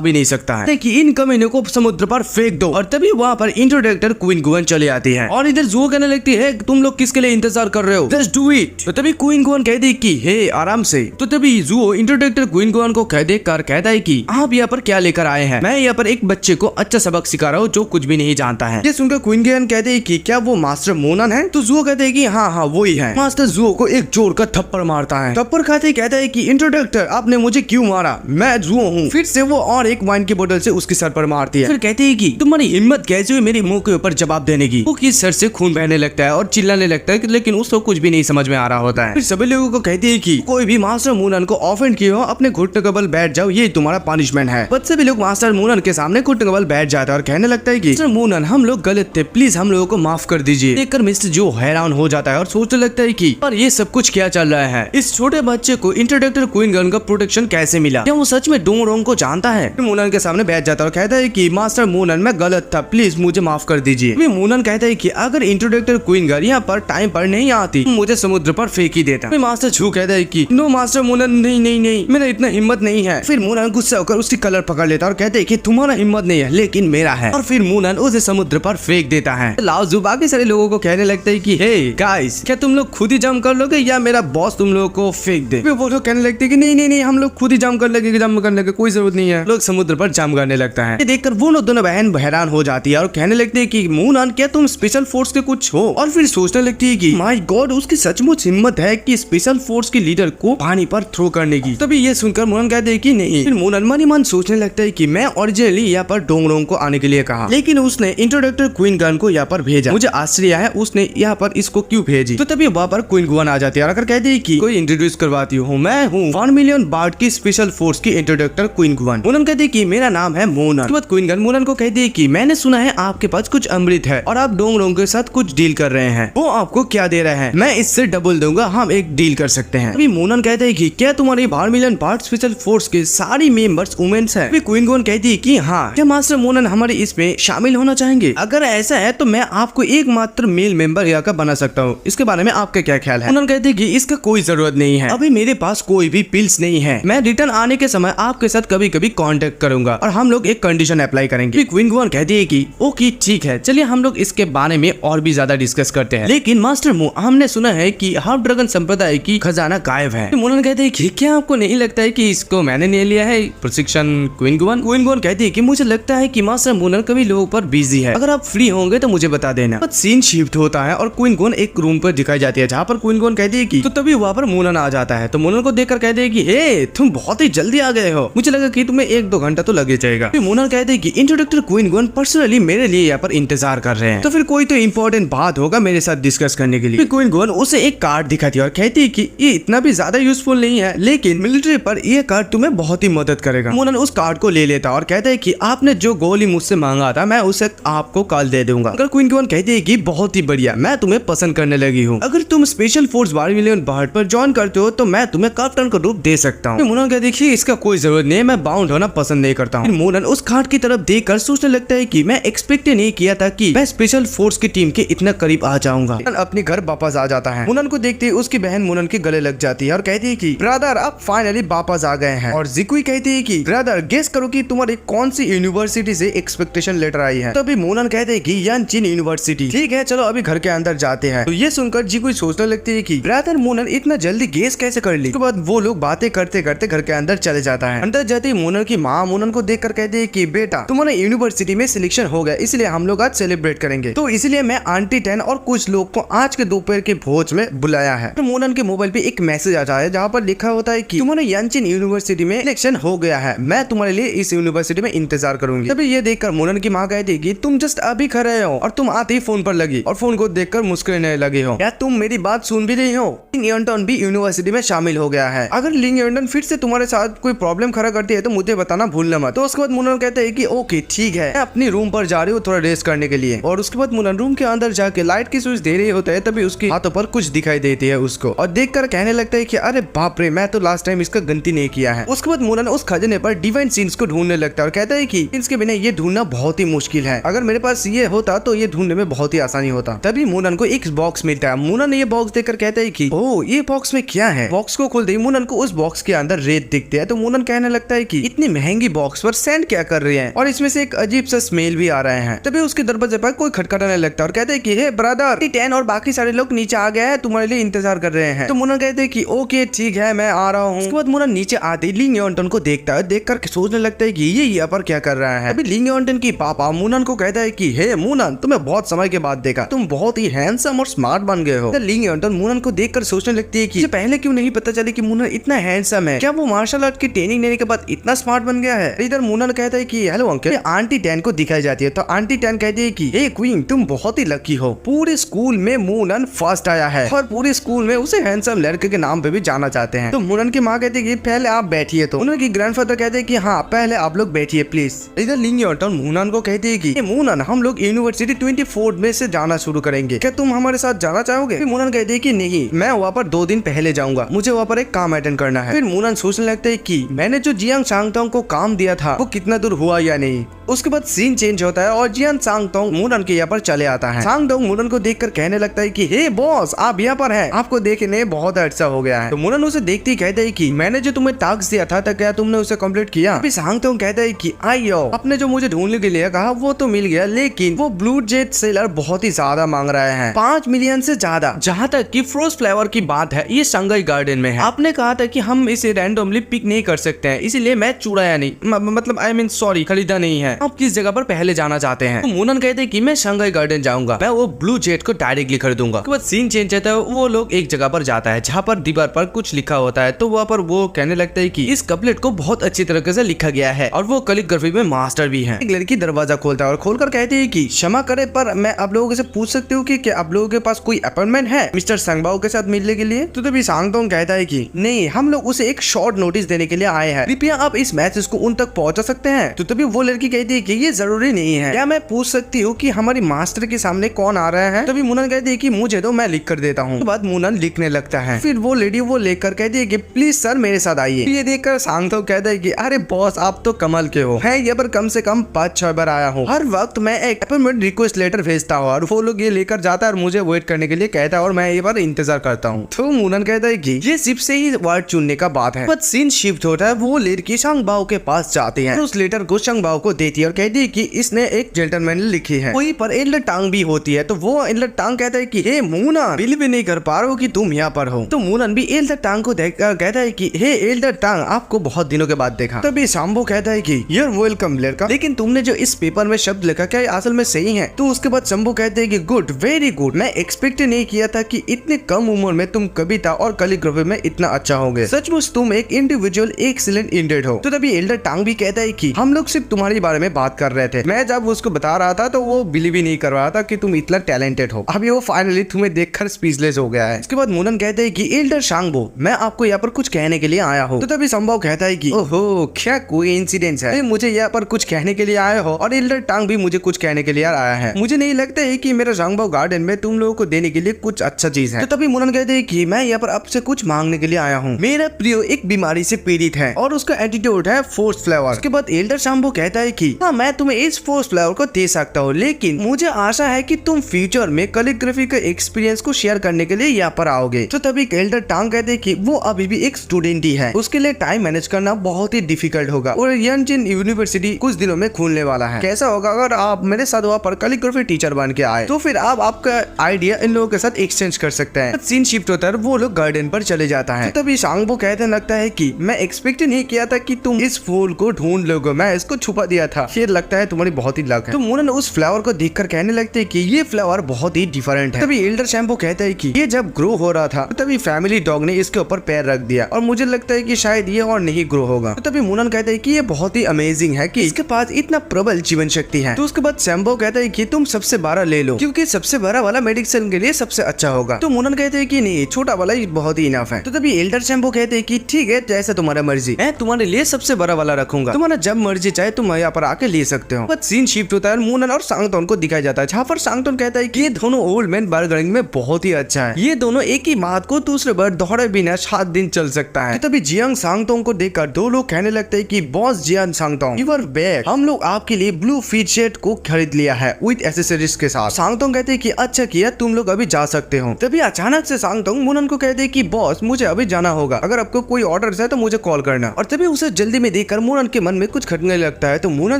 भी नहीं सकता है कि इन कमीनों को समुद्र पर फेंक दो। और तभी वहाँ पर इंट्रोडक्टर क्वीन गुवन चली आती है और इधर जू कहने लगती है तुम लोग किसके लिए इंतजार कर रहे हो, जस्ट डू इट। तो तभी क्वीन गुवन कहती है कि हे आराम से। तो तभी जू इंट्रोडक्टर क्वीन गुवन को कह देकर कहता है कि आप यहाँ पर क्या लेकर आए हैं? मैं यहाँ पर एक बच्चे को अच्छा सबक सिखा रहा हूँ जो कुछ भी नहीं जानता है। ये सुनकर क्वीन गुवन कहते हैं कि क्या वो मास्टर मोनन है? तो जू कहते हैं कि हाँ हाँ वो ही है। मास्टर जू को एक जोर का थप्पड़ मारता है। थप्पड़ खाते ही कहता है कि इंट्रोडक्टर आपने मुझे क्यों मारा, मैं जू हूँ। फिर से वो और एक वाइन की बोतल से उसके सर पर मारती है। फिर कहती है कि तुम्हारी हिम्मत कैसे हुई मेरे मुंह के ऊपर जवाब देने की। वो किस सर से खून बहने लगता है और चिल्लाने लगता है लेकिन उसको कुछ भी नहीं समझ में आ रहा होता है। फिर सभी लोगों को कहती है कि कोई भी मास्टर मोनन को ऑफेंड किए हो अपने घुटने के बल बैठ जाओ, ये तुम्हारा पनिशमेंट है। बट सभी लोग मास्टर मोनन के सामने घुटने के बल बैठ जाते हैं और कहने लगता है कि मास्टर मोनन हम लोग गलत थे, प्लीज हम लोगों को माफ कर दीजिए। देखकर मिस्टर जो हैरान हो जाता है और सोचने लगता है कि पर ये सब कुछ क्या चल रहा है, इस छोटे बच्चे को इंट्रोडक्टर क्वीन गन का प्रोटेक्शन कैसे मिला, क्या वो सच में डोंगरोंग को जानता है? मोनन के सामने बैठ जाता है और कहता है कि मास्टर मोनन मैं गलत था, प्लीज मुझे माफ कर दीजिए। मोनन कहता है कि अगर इंट्रोडक्टर क्वीन गन यहाँ पर टाइम पर नहीं आती मुझे समुद्र पर फेंक ही देता। मास्टर छू कहता है कि नो मास्टर मोनन, नहीं नहीं नहीं मेरा इतना हिम्मत नहीं है। फिर मोनन गुस्सा होकर उसकी कलर पकड़ लेता है और कहते हैं कि तुम्हारा हिम्मत नहीं है लेकिन मेरा है। और फिर मोनन उसे समुद्र पर फेंक देता है। लाओजू बाकी सारे लोगों को कहने लगता है कि हे गाइस, क्या तुम लोग खुद ही जंप कर लोगे या मेरा बॉस तुम लोगों को फेंक दे? वो लोग कहने लगते हैं कि नहीं नहीं नहीं हम लोग खुद ही जंप कर लेंगे, जंप करने की कोई जरूरत नहीं है। लोग समुद्र पर जंप करने लगता है। ये देखकर वो लोग दोनों बहन हैरान हो जाती है और कहने लगते हैं कि मोनन क्या तुम स्पेशल फोर्स के कुछ हो? और फिर सोचने लगती है कि माय गॉड उसकी सचमुच हिम्मत है कि स्पेशल फोर्स के लीडर को पानी पर थ्रो करने की। तभी ये सुनकर मोनन कहते हैं कि नहीं। फिर मोनन मन ही मन सोचने लगता है कि मैं ओरिजिनली यहाँ पर डोंगरोंग को आने के लिए कहा लेकिन उसने इंट्रोडक्टर क्वीन गन को यहाँ पर भेजा। मुझे आश्चर्य है उसने यहाँ पर इसको क्यों भेजी। तो तभी वहाँ पर क्वीन गुवन आ जाती है और कहती है कि कोई इंट्रोड्यूस करवाती हूँ, मैं हूँ 1 मिलियन बार्ट की स्पेशल फोर्स की इंट्रोडक्टर क्वीन गुवन। मोनन कहती है कि मेरा नाम है मोनन। उसके बाद क्वीन गन मोनन को कहती है कि मैंने सुना है आपके पास कुछ अमृत है और आप डोंगरोंग के साथ कुछ डील कर रहे हैं, वो आपको क्या दे रहे हैं? मैं इससे डबल दूंगा, हम एक डील कर सकते हैं। अभी मोनन कहते हैं कि क्या तुम्हारी 12 मिलियन बार्ट स्पेशल फोर्स के सारी मेंबर्स वुमेन्स हैं? क्वीन गुवन कहती है कि हाँ। क्या मास्टर मोनन हमारे इसमें शामिल होना चाहेंगे? अगर ऐसा है तो मैं आपको एकमात्र मेल मेंबर यहाँ का बना सकता हूँ, इसके बारे में आपका क्या ख्याल है? मोनन कहती है कि इसका कोई जरूरत नहीं है, अभी मेरे पास कोई भी पिल्स नहीं है, मैं रिटर्न आने के समय आपके साथ कभी कभी कांटेक्ट करूंगा और हम लोग एक कंडीशन अप्लाई करेंगे। क्वीन गुवन कहती है कि ओके ठीक है, चलिए हम लोग इसके बारे में और भी ज्यादा डिस्कस करते हैं। लेकिन मास्टर मो हमने सुना है कि हाफ ड्रैगन संप्रदाय की खजाना गायब है। मोनन कहते हैं कि क्या आपको नहीं लगता है कि इसको मैंने ले लिया है प्रशिक्षण? क्वीन गुवन कहती है कि मुझे लगता है कि मास्टर मोनन कभी लोगों पर बिजी है, अगर आप फ्री होंगे तो मुझे बता देना। सीन शिफ्ट होता है और क्वीन गुवन एक रूम पर दिखाई जाती है जहाँ पर क्वीन गुवन कहती है कि तो तभी वहाँ पर मोनन आ जाता है। तो मोनन को देखकर कहते हैं कि हे तुम बहुत ही जल्दी आ गए हो, मुझे लगा कि तुम्हें 1-2 घंटा तो लगे जाएगा। फिर मोनन कहते हैं कि इंट्रोडक्टर क्वीन गुवन पर्सनली मेरे लिए यहाँ पर इंतजार कर रहे हैं, तो फिर कोई तो इम्पोर्टेंट बात होगा मेरे साथ डिस्कस करने के लिए। फिर क्वीन गुवन उसे एक कार्ड दिखाती है और कहती है कि ये इतना भी ज्यादा यूजफुल नहीं है लेकिन मिलिट्री पर ये कार्ड तुम्हें बहुत ही मदद करेगा। मोनन उस कार्ड को ले लेता है और कहता है कि आपने जो गोली मुझसे मांगा था मैं उसे आपको कल दे दूंगा। अगर क्वीन गुवन कहती है कि बहुत ही बढ़िया, मैं तुम्हें पसंद करने लगी हूँ, अगर तुम स्पेशल फोर्स 12 मिलियन बार्ट पर ज्वाइन करते हो तो मैं तुम्हें कैप्टन का रूप दे सकता हूँ। मोनन कहती है कि इसका कोई जरूरत नहीं है, मैं बाउंड होना पसंद नहीं करता हूँ। मोनन उस कार्ड की तरफ देखकर सोचने लगता है कि मैं एक्सपेक्ट नहीं किया था कि मैं स्पेशल फोर्स की टीम के इतना करीब आ जाऊंगा। अपने घर वापस आ जाता है। मोनन को देखते ही उसकी बहन मोनन के गले लग जाती है और कहती है कि ब्रदर अब फाइनली वापस आ गए हैं। और जिकुई कहती है कि ब्रदर गेस करो कि तुम्हारी कौन सी यूनिवर्सिटी से एक्सपेक्टेशन लेटर आई है? तभी मोनन कहते हैं कि यानचिन यूनिवर्सिटी। ठीक है चलो अभी घर के अंदर जाते हैं। तो ये सुनकर जिकुई सोचने लगती है कि ब्रदर मोनन इतना जल्दी गेस कैसे कर ली? उसके बाद वो लोग बातें करते करते घर के अंदर चले जाता है। अंदर जाते ही मोनन की माँ मोनन को देखकर कहती है कि बेटा तुम्हारे यूनिवर्सिटी में सिलेक्शन हो गया, इसलिए हम लोग आज सेलिब्रेट करेंगे, तो इसलिए मैं आंटी 10 और कुछ लोग को आज के दोपहर के भोज में बुलाया है। तो मोनन के मोबाइल पे एक मैसेज आता है जहाँ पर लिखा होता है कि तुम्हारे यानचिन यूनिवर्सिटी में सिलेक्शन हो गया है, मैं तुम्हारे लिए इस यूनिवर्सिटी में इंतजार करूंगी। तभी ये देखकर मोनन की माँ कहती है कि तुम जस्ट अभी खड़े हो और तुम आते ही फोन पर लगी और फोन को देखकर मुस्कुराने लगे हो। क्या तुम मेरी बात सुन भी रही हो? लिंग यॉन्टन भी यूनिवर्सिटी में शामिल हो गया है। अगर लिंग लिंडन फिर से तुम्हारे साथ कोई प्रॉब्लम खड़ा करती है तो मुझे बताना भूलना मत। तो उसके बाद मुनन कहते हैं कि ओके ठीक है, मैं अपनी रूम पर जा रही हूँ थोड़ा रेस्ट करने के लिए। और उसके बाद मुनन रूम के अंदर जाके लाइट की स्विच दे रही होता है, तभी उसके हाथों पर कुछ दिखाई देती है उसको, और देखकर कहने लगता है कि अरे बाप रे, मैं तो लास्ट टाइम इसका गलती नहीं किया है। उसके बाद मुनन उस खजाने पर डिवाइन सीन्स को ढूंढने लगता है और कहता है कि इसके बिना ये ढूंढना बहुत ही मुश्किल है, अगर मेरे पास ये होता तो ये ढूंढने में बहुत ही आसानी होता। तभी मुनन को एक बॉक्स मिलता है। मुनन ने ये बॉक्स देखकर कहता है कि ओह ये बॉक्स में क्या है। बॉक्स को खोलते ही मुनन को उस बॉक्स के अंदर रेत दिखते हैं। तो मुनन कहने लगता है कि इतनी महंगी बॉक्स पर सेंड क्या कर रहे हैं, और इसमें से एक अजीब सा स्मेल भी आ रहे हैं। तभी उसके दरवाजे पर कोई खटखटाने लगता है और कहते हैं कि हे ब्रदर, टेन और बाकी सारे लोग नीचे आ गए हैं, तुम्हारे लिए इंतजार कर रहे हैं। तो मुनन कहते हैं कि ओके ठीक है, मैं आ रहा हूँ। उसके बाद मुनन नीचे आते ही लिंग यॉन्टन को देखता है, देखकर सोचने लगता है कि ये यहाँ पर क्या कर रहा है। अभी लिंग यॉन्टन की पापा मुनन को कहता है कि हे मुनन, तुम्हें बहुत समय के बाद देखा, तुम बहुत ही हैंडसम और स्मार्ट बन गए हो। तो लिंग यॉन्टन मुनन को देखकर सोचने लगती है कि पहले क्यों नहीं पता चले कि मुनन इतना हैंडसम है, क्या वो मार्शल आर्ट की ट्रेनिंग लेने के बाद इतना स्मार्ट बन गया है। इधर मुनन कहता है कि हेलो अंकल। आंटी टैन को दिखाई जाती है, तो आंटी टैन कहती है कि हे क्वीन, तुम बहुत ही लकी हो, पूरे स्कूल में मुनन फर्स्ट आया है और पूरे स्कूल में उसे हैंडसम लड़के के नाम पे भी जाना चाहते हैं। तो मुनन की माँ कहती है कि पहले आप बैठिए। तो मुनन की ग्रैंडफादर कहते हैं कि हाँ पहले आप लोग बैठिए प्लीज। इधर लिंग यॉन्टन मुनन को कहती है कि मुनन, हम लोग यूनिवर्सिटी 24 में से जाना शुरू करेंगे, क्या तुम हमारे साथ जाना चाहोगे। फिर मुनन कहती है कि नहीं, मैं वहाँ पर 2 दिन पहले जाऊंगा, मुझे वहाँ पर एक काम अटेंड करना है। फिर मुनन सोचने लगता है कि मैंने जो जियांग सांगतोंग को काम दिया था वो कितना दूर हुआ या नहीं। उसके बाद सीन चेंज होता है और जियांग सांगतोंग मुनन के यहाँ पर चले आता है। सांगतोंग मुनन को देखकर कहने लगता है कि हे बॉस, आप यहाँ पर हैं, आपको देखने बहुत अच्छा हो गया है। तो मुनन उसे देखते ही कहता है कि मैंने जो तुम्हें टास्क दिया था क्या तुमने उसे कंप्लीट किया। फिर सांगतोंग कहता है कि आइयो, आपने जो मुझे ढूंढने के लिए कहा वो तो मिल गया, लेकिन वो ब्लू जेट सेलर बहुत ही ज्यादा मांग रहे हैं, 5 मिलियन से ज्यादा। जहाँ तक कि फ्रोस्ट फ्लेवर की बात है, ये शंघाई गार्डन में है। आपने कहा था कि हम इसे रैंडमली पिक नहीं कर सकते हैं, इसीलिए मैं चुराया नहीं, मतलब आई मीन सॉरी, खरीदा नहीं है। आप किस जगह पर पहले जाना चाहते हैं। तो मुनन कहते हैं कि मैं शंघाई गार्डन जाऊंगा, मैं वो ब्लू जेट को डायरेक्टली खरीदूंगा। उसके बाद सीन चेंज होता है, वो लोग एक जगह पर जाता है जहाँ पर दीवार पर कुछ लिखा होता है। तो वहाँ पर वो कहने लगता है कि इस कपलेट को बहुत अच्छी तरीके से लिखा गया है और वो कैलीग्राफी में मास्टर भी है। एक लड़की दरवाजा खोलता है और खोलकर कहती है कि क्षमा करे, पर मैं आप लोगों से पूछ सकती हूँ कि क्या आप लोगों के पास कोई अपॉइंटमेंट है मिस्टर सांगबाओ के साथ मिलने के लिए। तो तभी सांगतोंग कहता है कि नहीं, हम लोग उसे एक शॉर्ट नोटिस देने के लिए आए हैं, कृपया आप इस मैसेज को उन तक पहुंचा सकते हैं। तो तभी वो लड़की कहती है कि ये जरूरी नहीं है, क्या मैं पूछ सकती हूँ कि हमारी मास्टर के सामने कौन आ रहा है। तभी मुनन कहती है कि मुझे तो, मैं लिख कर देता हूँ। उसके बाद मुनन लिखने लगता है। फिर वो लेडी वो लेकर कहती है कि प्लीज सर मेरे साथ आइए। ये देखकर सांगतोंग कहता है कि अरे बॉस, आप तो कमाल के हो, मैं ये पर कम से कम 5-6 बार आया हूँ, हर वक्त मैं एक अपॉइंटमेंट रिक्वेस्ट लेटर भेजता हूँ और वो लोग ये लेकर जाता है और मुझे वेट करने के लिए कहता है और मैं ये बार इंतजार करता हूँ। तो मुनन कहता है कि ये सिर्फ से ही वर्ड चुनने का बात है। बट सीन शिफ्ट होता है, वो लड़की सांगबाओ के पास जाती है, उस लेटर को सांगबाओ को देती है और कहती है कि इसने एक जेंटलमैन ने लिखी है। वहीं पर एल्डर टांग भी होती है। तो वो एल्डर टांग कहता है कि हे मुनन, बिलीव भी नहीं कर पा रहा हूँ कि तुम यहाँ पर हो। तो मुनन भी एल्डर टांग को देखकर कहता है कि हे एल्डर टांग, आपको बहुत दिनों के बाद देखा। तभी शाम्बो कहता है कि यूर वेलकम लड़का, लेकिन तुमने जो इस पेपर में शब्द लिखा क्या ये असल में सही है। तो उसके बाद शंभू कहते हैं कि गुड, वेरी गुड, मैं एक्सपेक्ट नहीं किया था कि इतने कम उम्र में तुम कविता और कैलीग्राफी में इतना अच्छा होगे, सचमुच तुम एक इंडिविजुअल एक्सीलेंट इंडेड हो। तो तभी एल्डर टांग भी कहता है कि हम लोग सिर्फ तुम्हारे बारे में बात कर रहे थे, मैं जब उसको बता रहा था तो वो बिलीव ही नहीं कर रहा था कि तुम इतना टैलेंटेड हो। अभी वो फाइनली तुम्हें देखकर स्पीचलेस हो गया है। इसके बाद मुनन कहते हैं कि एल्डर शांगबो, मैं आपको यहाँ पर कुछ कहने के लिए आया हूँ। तो तभी संभव कहता है कि ओहो, क्या कोई इंसिडेंस है, मुझे यहाँ पर कुछ कहने के लिए आए हो और एल्डर टांग भी मुझे कुछ कहने के लिए आया है। मुझे नहीं लगता है कि मेरा सांगबाओ गार्डन में तुम लोगों को देने के लिए कुछ अच्छा चीज है। तो तभी मुनन कहते हैं कि मैं यहाँ पर आपसे कुछ मांगने के लिए आया हूँ। मेरा प्रियो एक बीमारी से पीड़ित है और उसका एटीट्यूड है फोर्स फ्लेवर। उसके बाद एल्डर शांगबो कहता है कि हाँ, मैं तुम्हें इस फोर्स फ्लेवर को दे सकता हूँ, लेकिन मुझे आशा है कि तुम फ्यूचर में कैलीग्राफी के एक्सपीरियंस को शेयर करने के लिए यहाँ पर आओगे। तो तभी एल्डर टांग कहते हैं कि वो अभी भी एक स्टूडेंट ही है, उसके लिए टाइम मैनेज करना बहुत ही डिफिकल्ट होगा और यंजिन यूनिवर्सिटी कुछ दिनों में खुलने वाला है। कैसा होगा अगर आप मेरे साथ वहाँ पर कैलीग्राफी टीचर बन के आए, तो फिर आप आपका आइडिया इन लोगों के साथ एक्सचेंज कर सकते हैं। सीन शिफ्ट होता है, वो लोग गार्डन पर चले जाता है। तो तभी शांगबो कहते लगता है कि मैं एक्सपेक्ट नहीं किया था कि तुम इस फूल को ढूंढ लोगे, मैं इसको छुपा दिया था। था, फिर लगता है तुम्हारी बहुत ही लक है। तो मूनन उस फ्लावर को देखकर कहने लगते है कि ये फ्लावर बहुत ही डिफरेंट है। तभी एल्डर शैम्पू कहता है कि ये जब ग्रो हो रहा था तभी फैमिली डॉग ने इसके ऊपर पैर रख दिया और मुझे लगता है कि शायद ये और नहीं ग्रो होगा। तो तभी मूनन कहता है कि ये बहुत ही अमेजिंग है कि इसके पास इतना प्रबल जीवन शक्ति है। तो उसके बाद शैम्पू कहता है कि तुम सबसे बड़ा ले लो क्योंकि सबसे बड़ा वाला मेडिसिन के लिए सबसे अच्छा होगा। तो मूनन कहते हैं कि नहीं, छोटा वाला ही बहुत ही इनफ है। तो तभी एल्डर शैम्पू कहते हैं कि ठीक है, जैसा तुम्हारा मर्जी, मैं तुम्हारे लिए सबसे बड़ा वाला रखूंगा, तुम्हारा जब मर्जी चाहे तुम यहाँ पर आके ले सकते हो। सीन शिफ्ट होता है, मूनन और सांगटोन को दिखाया जाता है, जहाँ पर सांगटोन कहता है कि ये दोनों ओल्ड मैन बार्गेनिंग में बहुत ही अच्छा है, ये दोनों एक ही बात को दूसरे बार दोहरे बिना 7 दिन चल सकता है। तभी जियांग सांगटोंग को देखकर दो लोग कहने लगते हैं कि boss Jiang Sangtong, you are back, हम लोग आपके लिए ब्लू फिट शर्ट को खरीद लिया है विद एसेसरीज के साथ। सांगटोंग कहते हैं कि अच्छा किया, तुम लोग अभी जा सकते हो। तभी अचानक से सांगटोंग मूनन को कहते हैं कि बॉस मुझे अभी जाना होगा, अगर आपको कोई ऑर्डर है तो मुझे कॉल करना। और तभी उसे जल्दी में देखकर मूनन के मन में कुछ खटकने लगता है। तो मूनन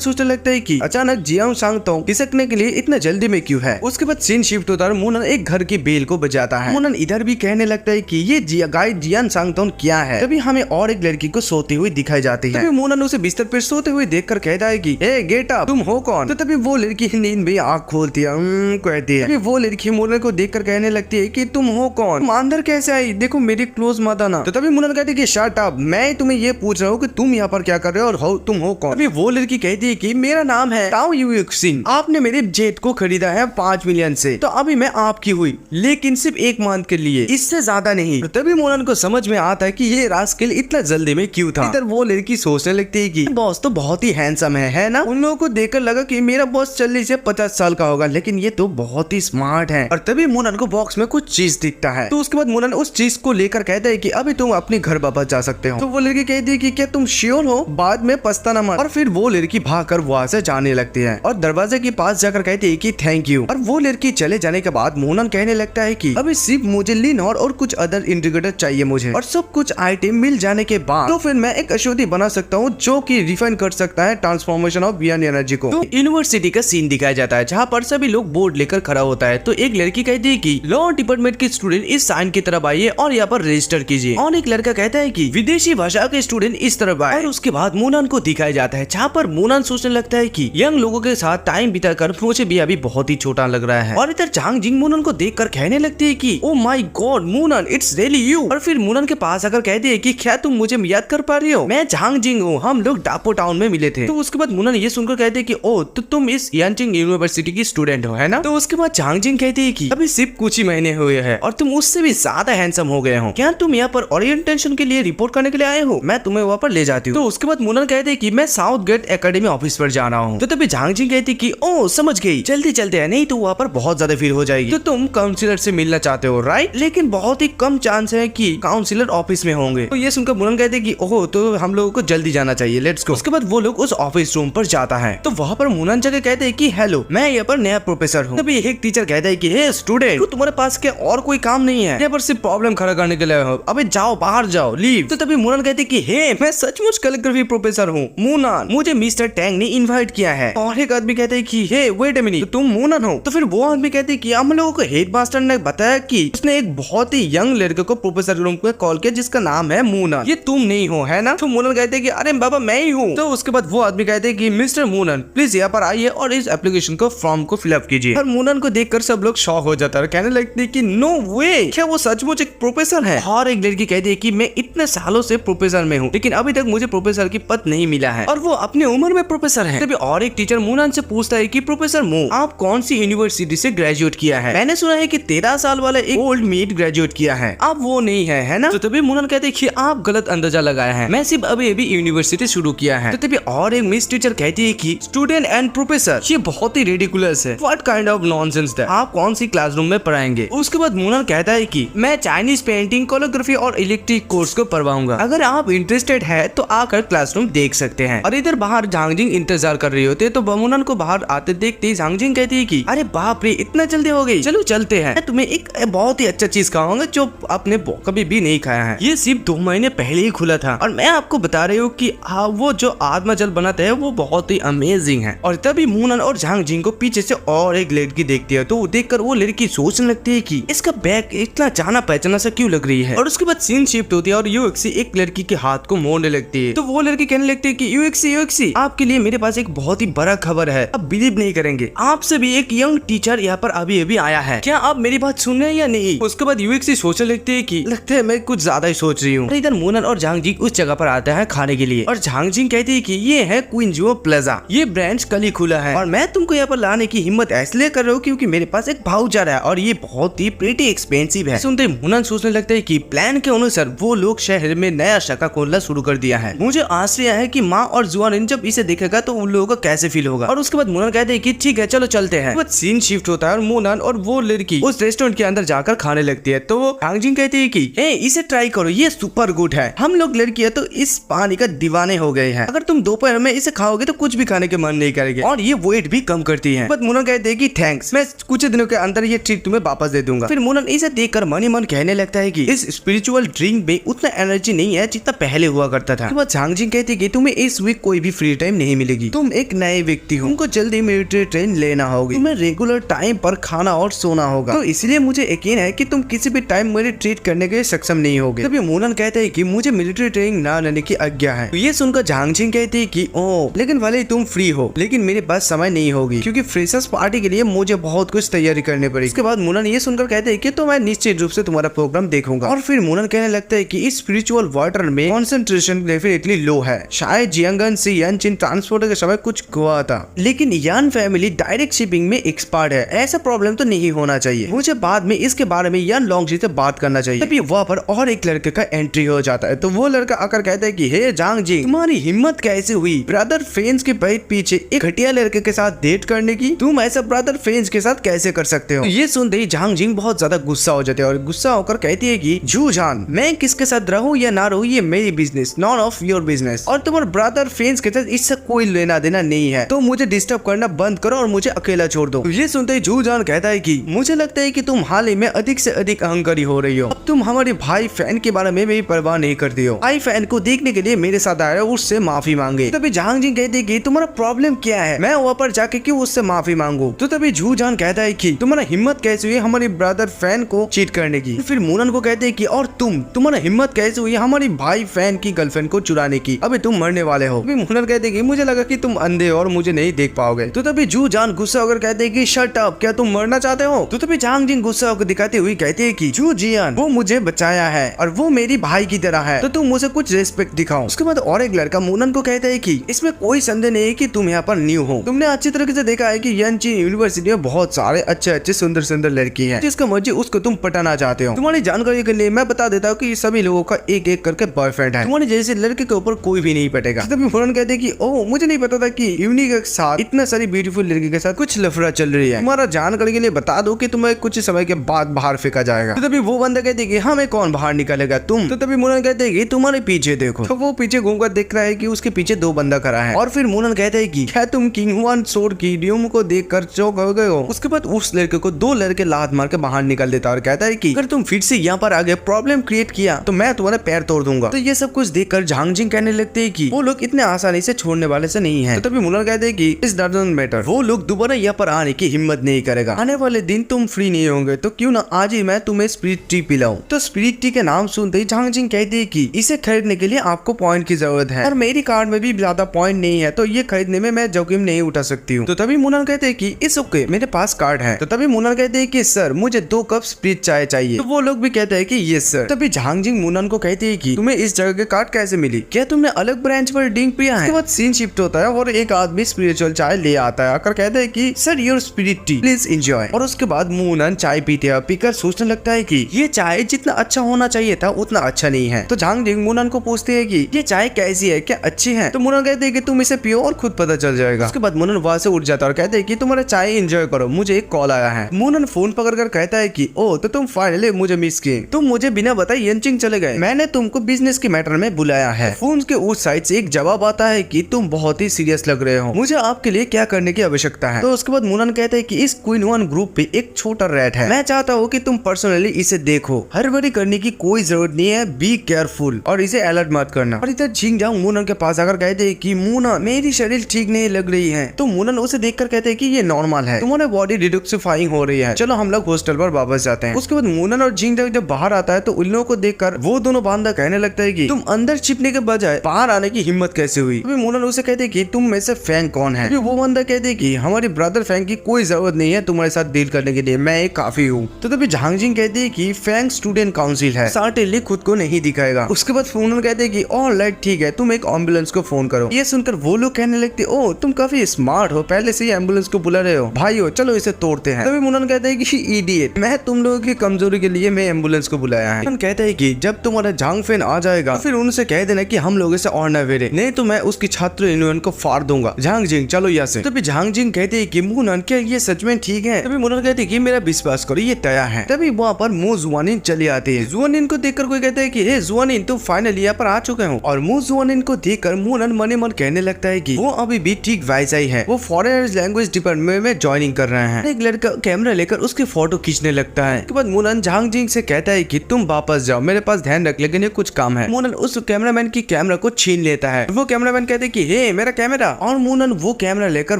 सोचने लगता है कि अचानक जियांग सांगटोंग खिसकने के लिए इतना जल्दी में क्यों है। उसके बाद सीन शिफ्ट होता है, मूनन एक घर की बेल को बजाता है। मूनन इधर भी कहने लगता है कि ये गाय जियांग सांगटोंग क्या है। तभी हमें और एक लड़की को सोती हुई दिखाई जाती है। तभी मूनन उसे बिस्तर पर सोते हुए देखकर कहता है कि ए गेट अप, तुम हो कौन। तो तभी वो लड़की नींद में आँख खोलती है, कहती है। वो लड़की मूनन को देखकर कहने लगती है कि तुम हो कौन, तुम अंदर कैसे आई, देखो मेरी क्लोज मत आना। तो तभी मूनन कहती है कि शट अप, मैं तुम्हें ये पूछ रहा हूँ कि तुम यहाँ पर क्या कर रहे हो और तुम हो कौन। तभी वो लड़की कहती है कि मेरा नाम है ताओ यूक्सिन, आपने मेरे जेट को खरीदा है 5 मिलियन से, तो अभी मैं आपकी हुई, लेकिन सिर्फ 1 मंथ के लिए, इससे ज्यादा नहीं। तो तभी मूनन को समझ में आता है कि ये रास्केल इतना जल्दी में क्यों था। इधर वो लड़की सोचने लगती है कि बॉस तो बहुत ही हैंडसम है ना। उन लोगों को देखकर लगा कि मेरा बॉस 40 से 50 साल का होगा, लेकिन ये तो बहुत ही स्मार्ट है। और तभी मूनन को बॉक्स में कुछ चीज दिखता है। तो उसके बाद मूनन उस चीज को लेकर कहता है कि अभी तुम अपने घर वापस जा सकते हो। तो वो लड़की कहती है कि क्या तुम श्योर हो, बाद में पछताना मत। और फिर वो लड़की भागकर वहाँ से जाने लगती है और दरवाजे के पास जाकर कहती है कि थैंक यू। और वो लड़की चले जाने के बाद मूनन कहने लगता है कि अभी सिर्फ मुझे लिनोर और कुछ अदर इंटीग्रेटर चाहिए मुझे, और सब कुछ आइटम मिल जाने के बाद तो फिर मैं एक औषधि बना सकता हूँ जो कि रिफाइन कर सकता है ट्रांसफॉर्मेशन ऑफ बियॉन्ड एनर्जी को। तो यूनिवर्सिटी का सीन दिखाया जाता है, जहाँ पर सभी लोग बोर्ड लेकर खड़ा होता है। तो एक लड़की कहती है कि लॉ डिपार्टमेंट के स्टूडेंट इस साइन की तरफ आइए और यहाँ पर रजिस्टर कीजिए। और एक लड़का कहता है कि विदेशी भाषा के स्टूडेंट इस तरफ आए। और उसके बाद मूनन को दिखाया जाता है, जहाँ पर मूनन सोचने लगता है कि यंग लोगों के साथ टाइम बिताकर मुझे भी अभी बहुत ही छोटा लग रहा है। और इधर झांग जिंग मूनन को देखकर कहने लगती है कि oh my god Moonan, it's really you. और फिर मूनन के पास आकर कहती है कि क्या तुम मुझे याद कर पा रही हो, मैं झांग जिंग हूँ, हम लोग डापो टाउन में मिले थे। तो उसके बाद मूनन ये सुनकर कहते हैं कि ओ तो तुम इस यांचिंग यूनिवर्सिटी की स्टूडेंट हो, है ना। तो उसके बाद झांग जिंग कहती है कि अभी सिर्फ कुछ ही महीने हुए हैं और तुम उससे भी ज्यादा हैंडसम हो गए हो, क्या तुम यहाँ पर ओरिएंटेशन के लिए रिपोर्ट करने के लिए आए हो, मैं तुम्हें वहाँ पर ले जाती हूँ। तो उसके बाद मूनन कहते हैं कि मैं साउथ गेट एकेडमी ऑफिस पर जा रहा हूँ। तो तभी झांग जिंग कहती कि ओ समझ गई, जल्दी चलते हैं, नहीं तो वहाँ पर बहुत ज्यादा भीड़ हो जाएगी। तो तुम काउंसिलर से मिलना चाहते हो राइट, लेकिन बहुत ही कम चांस है कि काउंसिलर ऑफिस में होंगे। तो ये सुनकर मूनन कहते हैं कि ओह तो हम लोगों को जल्दी जाना चाहिए, लेट्स गो। उसके बाद वो लोग उस ऑफिस रूम पर जाता है। तो वहाँ पर मूनन जाके कहते हैं कि हेलो, मैं यहाँ पर नया प्रोफेसर हूँ। तभी एक टीचर कहता है कि हे स्टूडेंट, तुम्हारे पास क्या और कोई काम नहीं है, यहाँ पर सिर्फ प्रॉब्लम खड़ा करने के लिए हो, अबे जाओ बाहर जाओ, लीव। तो तभी मूनन कहते हैं कि हे मैं सचमुच कैलिग्राफी प्रोफेसर हूँ मूनन, मुझे मिस्टर टैंग ने इनवाइट किया है। और एक आदमी कहते हैं कि हे वेट अ मिनट, तुम मूनन हो। तो फिर वो आदमी कहते हैं कि हम लोगों को हेडमास्टर ने बताया कि उसने एक बहुत ही यंग लड़के को प्रोफेसर रूम पे कॉल किया जिसका नाम है मूनन, ये तुम नहीं हो, है ना। तो मूनन कहते हैं कि अरे बाबा मैं ही हूँ। तो उसके बाद वो आदमी कहते हैं कि मिस्टर मूनन प्लीज यहाँ पर आइए और इस एप्लीकेशन को फॉर्म को फिलअप कीजिए। और मूनन को देखकर सब लोग शॉक हो जाता है, कहने लगते हैं कि नो वे, क्या वो सचमुच एक प्रोफेसर है। और एक लड़की कहती है कि मैं इतने सालों से प्रोफेसर में हूँ, लेकिन अभी तक मुझे प्रोफेसर की पद नहीं मिला है, और वो अपनी उम्र में प्रोफेसर है। तभी और एक टीचर मूनन से पूछता है कि प्रोफेसर मू, आप कौन सी यूनिवर्सिटी से ग्रेजुएट किया है, मैंने सुना है कि 13 साल वाला एक ओल्ड मेड ग्रेजुएट किया है, आप वो नहीं है ना। तो तभी मूनन कहते हैं कि आप गलत अंदाजा लगाया है, मैं सिर्फ अभी अभी यूनिवर्सिटी शुरू किया है। तो तभी और एक मिस टीचर कहती है कि स्टूडेंट एंड प्रोफेसर, ये बहुत ही रेडिकुलस है, what kind of nonsense that, आप कौन सी क्लासरूम में पढ़ाएंगे। उसके बाद मूनन कहता है कि मैं चाइनीज पेंटिंग, कोरियोग्राफी और इलेक्ट्रिक कोर्स को पढ़वाऊंगा, अगर आप इंटरेस्टेड है तो आकर क्लासरूम देख सकते हैं। और इधर बाहर झांग जिंग इंतजार कर रही होती है। तो मूनन को बाहर आते देखते ही झांग जिंग कहती है कि अरे बाप रे इतना जल्दी हो गई, चलो चलते हैं, मैं तुम्हें एक बहुत ही अच्छा चीज खाऊंगा जो आपने कभी भी नहीं खाया है, ये सिर्फ 2 महीने पहले ही खुला था, और मैं आपको बता रही हूँ कि वो जो आत्मा जल बनाते हैं वो बहुत ही अमेजिंग है। और तभी मूनन और झांग जिंग को पीछे से और एक लड़की देखती है। तो देखकर वो लड़की सोचने लगती है कि इसका बैग इतना जाना पहचाना सा क्यों लग रही है। और उसके बाद सीन शिफ्ट होती है और यूएक्सी एक लड़की के हाथ को मोड़ने लगती है। तो वो लड़की कहने लगती है कि यूएक्सी आपके लिए मेरे पास एक बहुत ही बड़ा खबर है। आप बिलीव नहीं करेंगे, आपसे भी एक यंग टीचर यहाँ पर अभी अभी आया है। क्या आप मेरी बात सुन रहे हैं या नहीं? उसके बाद यूएक्सी सोचने लगते हैं कि लगता है मैं कुछ ज्यादा ही सोच रही हूँ। इधर मोनन और झांगजिंग उस जगह पर आता है खाने के लिए और झांगजिंग कहती है कि ये है क्विंजुओ प्लाजा, ये ब्रांच कल ही खुला है और मैं तुमको यहाँ पर लाने की हिम्मत इसलिए कर रहा हूँ क्योंकि मेरे पास एक वाउचर है और ये बहुत ही प्रीटी एक्सपेंसिव है। सुनते मोनन सोचने लगता है कि प्लान के अनुसार वो लोग शहर में नया शाखा खोलना शुरू कर दिया है। मुझे आश्चर्य है कि माँ और जुआन जब इसे देखेगा तो उन लोगों को कैसे फील होगा। और उसके बाद मोनन कहते हैं कि ठीक है चलो चलते हैं। सीन शिफ्ट होता है और मोनन और वो लड़की उस रेस्टोरेंट के अंदर जाकर खाने लगती है। तो वो झांगजिंग कहती है कि इसे ट्राई करो, ये सुपर गुड है। हम लोग लड़कियां तो इस पानी का दीवाने हो गए हैं, अगर तुम दोपहर में इसे खाओगे तो कुछ भी खाने के मन नहीं करेंगे और ये वेट भी कम करती है। बट मोनन कहते हैं कि थैंक्स, मैं कुछ दिनों के अंदर ये ट्रीट तुम्हें वापस दे दूंगा। फिर मोनन इसे देखकर मन ही मन कहने लगता है कि इस स्पिरिचुअल ड्रिंक में उतना एनर्जी नहीं है जितना पहले हुआ करता था। झांगजिंग कहती है कि तुम्हें इस वीक कोई भी फ्री टाइम नहीं मिलेगी, तुम एक नए व्यक्ति हो, तुमको जल्दी मिलिट्री ट्रेन लेना होगी, तुम्हें रेगुलर टाइम पर खाना और सोना होगा, तो इसलिए मुझे यकीन है कि तुम किसी भी टाइम मेरी ट्रीट करने के सक्षम नहीं होगे। तभी मोनन कहते हैं कि मुझे मिलिट्री ट्रेनिंग ना लेने की आज्ञा है। तो ये सुनकर झांगजिंग कहती है कि ओह, लेकिन भले ही तुम फ्री हो लेकिन मेरे पास समय नहीं होगी क्योंकि फ्रेशर्स पार्टी के लिए मुझे बहुत कुछ तैयारी करनी पड़ी। इसके बाद मोनन ये सुनकर कहते हैं कि तो मैं निश्चित रूप से तुम्हारा प्रोग्राम देखूंगा। और फिर मोनन कहने लगता है कि इस स्पिरिचुअल वाटर में कॉन्सेंट्रेशन डेफिनेटली लो है, शायद जियांगन से यानचिन ट्रांसपोर्ट के समय कुछ हुआ था, लेकिन यान फैमिली डायरेक्ट शिपिंग में एक्सपर्ट है, ऐसा प्रॉब्लम तो नहीं होना चाहिए। मुझे बाद में इसके बारे में यान लॉन्गजी से बात करना चाहिए। तभी वहाँ पर और एक लड़के का एंट्री हो जाता है। तो वो लड़का आकर कहता है कि हे झांगजिंग, तुम्हारी हिम्मत कैसे हुई ब्रदर फेंस के पीछे एक घटिया लड़के के साथ डेट करने की? तुम ऐसा ब्रदर फेंस के साथ कैसे कर सकते हो? तो ये सुनते ही झांगजिंग बहुत ज्यादा गुस्सा हो जाते हैं और गुस्सा होकर कहती है कि जूजान, मैं किसके साथ रहूं या ना रहूं ये मेरी business, none of your business, और तुम्हारे ब्रदर फेंस के साथ इससे कोई लेना देना नहीं है, तो मुझे डिस्टर्ब करना बंद करो और मुझे अकेला छोड़ दो। तो ये सुनते ही जूजान कहता है कि मुझे लगता है कि तुम हाल ही में अधिक से अधिक अहंकारी हो रही हो, अब तुम हमारे भाई फैन के बारे में भी परवाह नहीं करती हो। भाई फैन को देखने के लिए मेरे साथ आया, उससे माफी मांगे। तभी झांगजिंग कहती है कि तुम्हारा प्रॉब्लम क्या है, मैं वहाँ पर जाके क्यों उससे माफी मांगू? तो तभी जूजान कहता है कि तुम्हारा हिम्मत कैसे हुई हमारे ब्रदर फैन को चीट करने की? फिर मोनन को कहते हैं कि और तुम्हारा हिम्मत कैसे हुई हमारी भाई फैन की गर्लफ्रेंड को चुराने की? अबे तुम मरने वाले हो। मोनन कहते हैं कि मुझे लगा कि तुम अंधे हो और मुझे नहीं देख पाओगे। तो तभी जूजान गुस्सा होकर कहते हैं कि शट अप, क्या तुम मरना चाहते हो? तो तभी झांगजिंग गुस्सा होकर दिखाते हुए कहते हैं कि जूजियान, वो मुझे बचाया है और वो मेरी भाई की तरह है, तो तुम मुझे कुछ रेस्पेक्ट दिखाओ। उसके बाद और एक लड़का मोनन को कहता है कि इसमें कोई संदेह नहीं है कि तुम यहाँ पर न्यू हो, तुमने अच्छी तरीके से देखा है कि यानचिन यूनिवर्सिटी में बहुत सारे अच्छे सुंदर सुंदर लड़की हैं, जिसका मर्जी उसको तुम पटाना चाहते हो। तुम्हारी जानकारी के लिए मैं बता देता हूँ कि सभी लोगों का एक एक करके बॉयफ्रेंड है, तुम्हारे जैसे लड़के के ऊपर कोई भी नहीं पटेगा। तभी मोनन कहते हैं कि ओह, मुझे नहीं पता था कि यूनी के साथ इतना सारी ब्यूटीफुल लड़की के साथ कुछ लफड़ा चल रही है, तुम्हारा जानकारी के लिए बता दो कि तुम्हें कुछ समय के बाद बाहर फेंका जाएगा। तो तभी वो बंदा कहते कि हमें कौन बाहर निकालेगा, तुम। तो तभी मोनन कहते हैं कि तुम्हारे पीछे देखो। तो वो पीछे घूमकर देख रहा है कि उसके पीछे दो बंदा खड़ा है। और फिर मोनन कहते हैं कि क्या तुम किंग हुआन सोर्ड की ड्यूम को देखकर चौंक हो गए हो? उसके बाद उस लड़के को दो लड़के लात मार के बाहर निकाल देता और कहता है कि अगर तुम फिर से यहाँ पर आगे प्रॉब्लम क्रिएट किया तो मैं तुम्हारे पैर तोड़ दूंगा। तो ये सब कुछ देखकर झांगजिंग कहने लगते हैं कि वो लोग इतने आसानी से छोड़ने वाले से नहीं है। तो तभी मोनन कहते हैं कि इस डजंट मैटर, वो लोग दोबारा यहाँ पर आने की हिम्मत नहीं करेगा। आने वाले दिन तुम फ्री नहीं होंगे तो क्यों ना आज ही मैं तुम्हें स्पिरिट टी पिलाऊं। तो स्पिरिट टी के नाम सुनते ही झांगजिंग कहती है कि इसे खरीदने के लिए आपको पॉइंट की जरूरत है और मेरी कार्ड में भी ज्यादा पॉइंट नहीं है, तो ये खरीदने में मैं जोखिम नहीं उठा सकती हूँ। तो तभी मोनन कहते हैं कि इट्स ओके, मेरे पास कार्ड है। तो तभी मोनन कहते हैं कि सर मुझे 2 कप स्प्रिट चाय चाहिए। तो वो लोग भी कहते हैं कि यस सर। तभी झांगजिंग मोनन को कहती है कि तुम्हें इस जगह के कार्ड कैसे मिली, क्या तुमने अलग ब्रांच पर ड्रिंक पिया है? उसके बाद सीन शिफ्ट होता है और एक आदमी स्पिरिचुअल चाय ले आता है, आकर कहता है कि sir your spirit T please enjoy. और उसके बाद मोनन चाय पीते हैं, पीकर सोचने लगता है कि ये चाय जितना अच्छा होना चाहिए था उतना अच्छा नहीं है। तो झांगजिंग मोनन को पूछते हैं कि ये चाय कैसी है, क्या अच्छी है? तो मोनन कहते हैं कि तुम इसे पियो और खुद पता चल जाएगा। उसके बाद मोनन वहां से उठ जाता है और कहते हैं कि तुम्हारा चाय एंजॉय करो, मुझे एक कॉल आया है। मोनन फोन पकड़कर कहता है कि ओ, तो तुम फाइनली मुझे मिस किए, तुम मुझे बिना बताए यानचिन चले गए, मैंने तुमको बिजनेस के मैटर में बुलाया है। फोन के उस साइड से एक जवाब आता है कि तुम बहुत ही सीरियस लग रहे हो, मुझे आपके लिए क्या करने की आवश्यकता है? तो उसके बाद मोनन कहते हैं कि इस क्वीन वन ग्रुप पे एक छोटा रैट है, मैं चाहता हूँ कि तुम पर्सनली इसे देखो, हड़बड़ी करने की कोई जरूरत नहीं है, बी केयरफुल और इसे अलर्ट मत करना। और इधर झिंगजांग मोनन के पास आकर कहते हैं कि मोनन मेरी शरीर ठीक नहीं लग रही है। तो मोनन उसे देखकर कहते हैं कि ये नॉर्मल है, तुम्हारे बॉडी डिटॉक्सिफाइंग हो रही है, चलो हम लोग हॉस्टल पर वापस जाते हैं। उसके बाद मोनन और झिंगजांग जब बाहर आता है तो उन लोगों को देखकर वो दोनों बांदा कहने लगता है कि तुम अंदर छिपने के बजाय बाहर आने की हिम्मत कैसे हुई? अभी मोनन उसे उससे कहते कि तुम में से फैंग कौन है। वो बंदा कहते कि हमारी ब्रदर फैंग की कोई जरूरत नहीं है तुम्हारे साथ डील करने के लिए, मैं एक काफी हूँ। तो तभी झांग जिंग कहते हैं कि फैंग स्टूडेंट काउंसिल है, सर्टेनली खुद को नहीं दिखाएगा। उसके बाद फूनन कहते हैं कि ऑलराइट ठीक है, तुम एक एम्बुलेंस को फोन करो। ये सुनकर वो लोग कहने लगते ओ तुम काफी स्मार्ट हो, पहले से ही एम्बुलेंस को बुला रहे हो। भाइयों चलो इसे तोड़ते हैं। तभी मुनन कहते हैं कि इडियट, मैं तुम लोगों की कमजोरी के लिए मैं एम्बुलेंस को बुलाया है। कहता है कि जब तुम्हारा झांग फैन आ जाएगा तो फिर उनसे कह देना कि हम लोगों से और न वेरे, नहीं तो मैं उसकी छात्र यूनियन को फाड़ दूंगा। झांग जिंग चलो यहाँ से। तभी झांग जिंग कहते हैं कि मुनन क्या ये सच में ठीक है? तभी मुनन कहते हैं कि मेरा विश्वास करो ये तय है। तभी वहाँ पर मु जुआनिन चली आती है। जुआनिन को देखकर कोई कहता है कि हे जुआनिन तुम फाइनली यहाँ पर आ चुके हो। और मु जुआनिन को देखकर मुनन मने मन कहने लगता है कि वो अभी भी ठीक वैसा ही है, वो फॉरेन लैंग्वेज डिपार्टमेंट में ज्वाइनिंग कर रहे हैं। एक लड़का कैमरा लेकर उसकी फोटो खींचने लगता है। उसके बाद मुनन झांग जिंग से कहता है कि तुम वापस जाओ, मेरे पास ध्यान रख, लेकिन ये कुछ काम है। मुनन उस कैमरामैन की कैमरा को छीन लेता है। वो कैमरामैन कहते हैं कि हे मेरा कैमरा, और मुनन वो कैमरा लेकर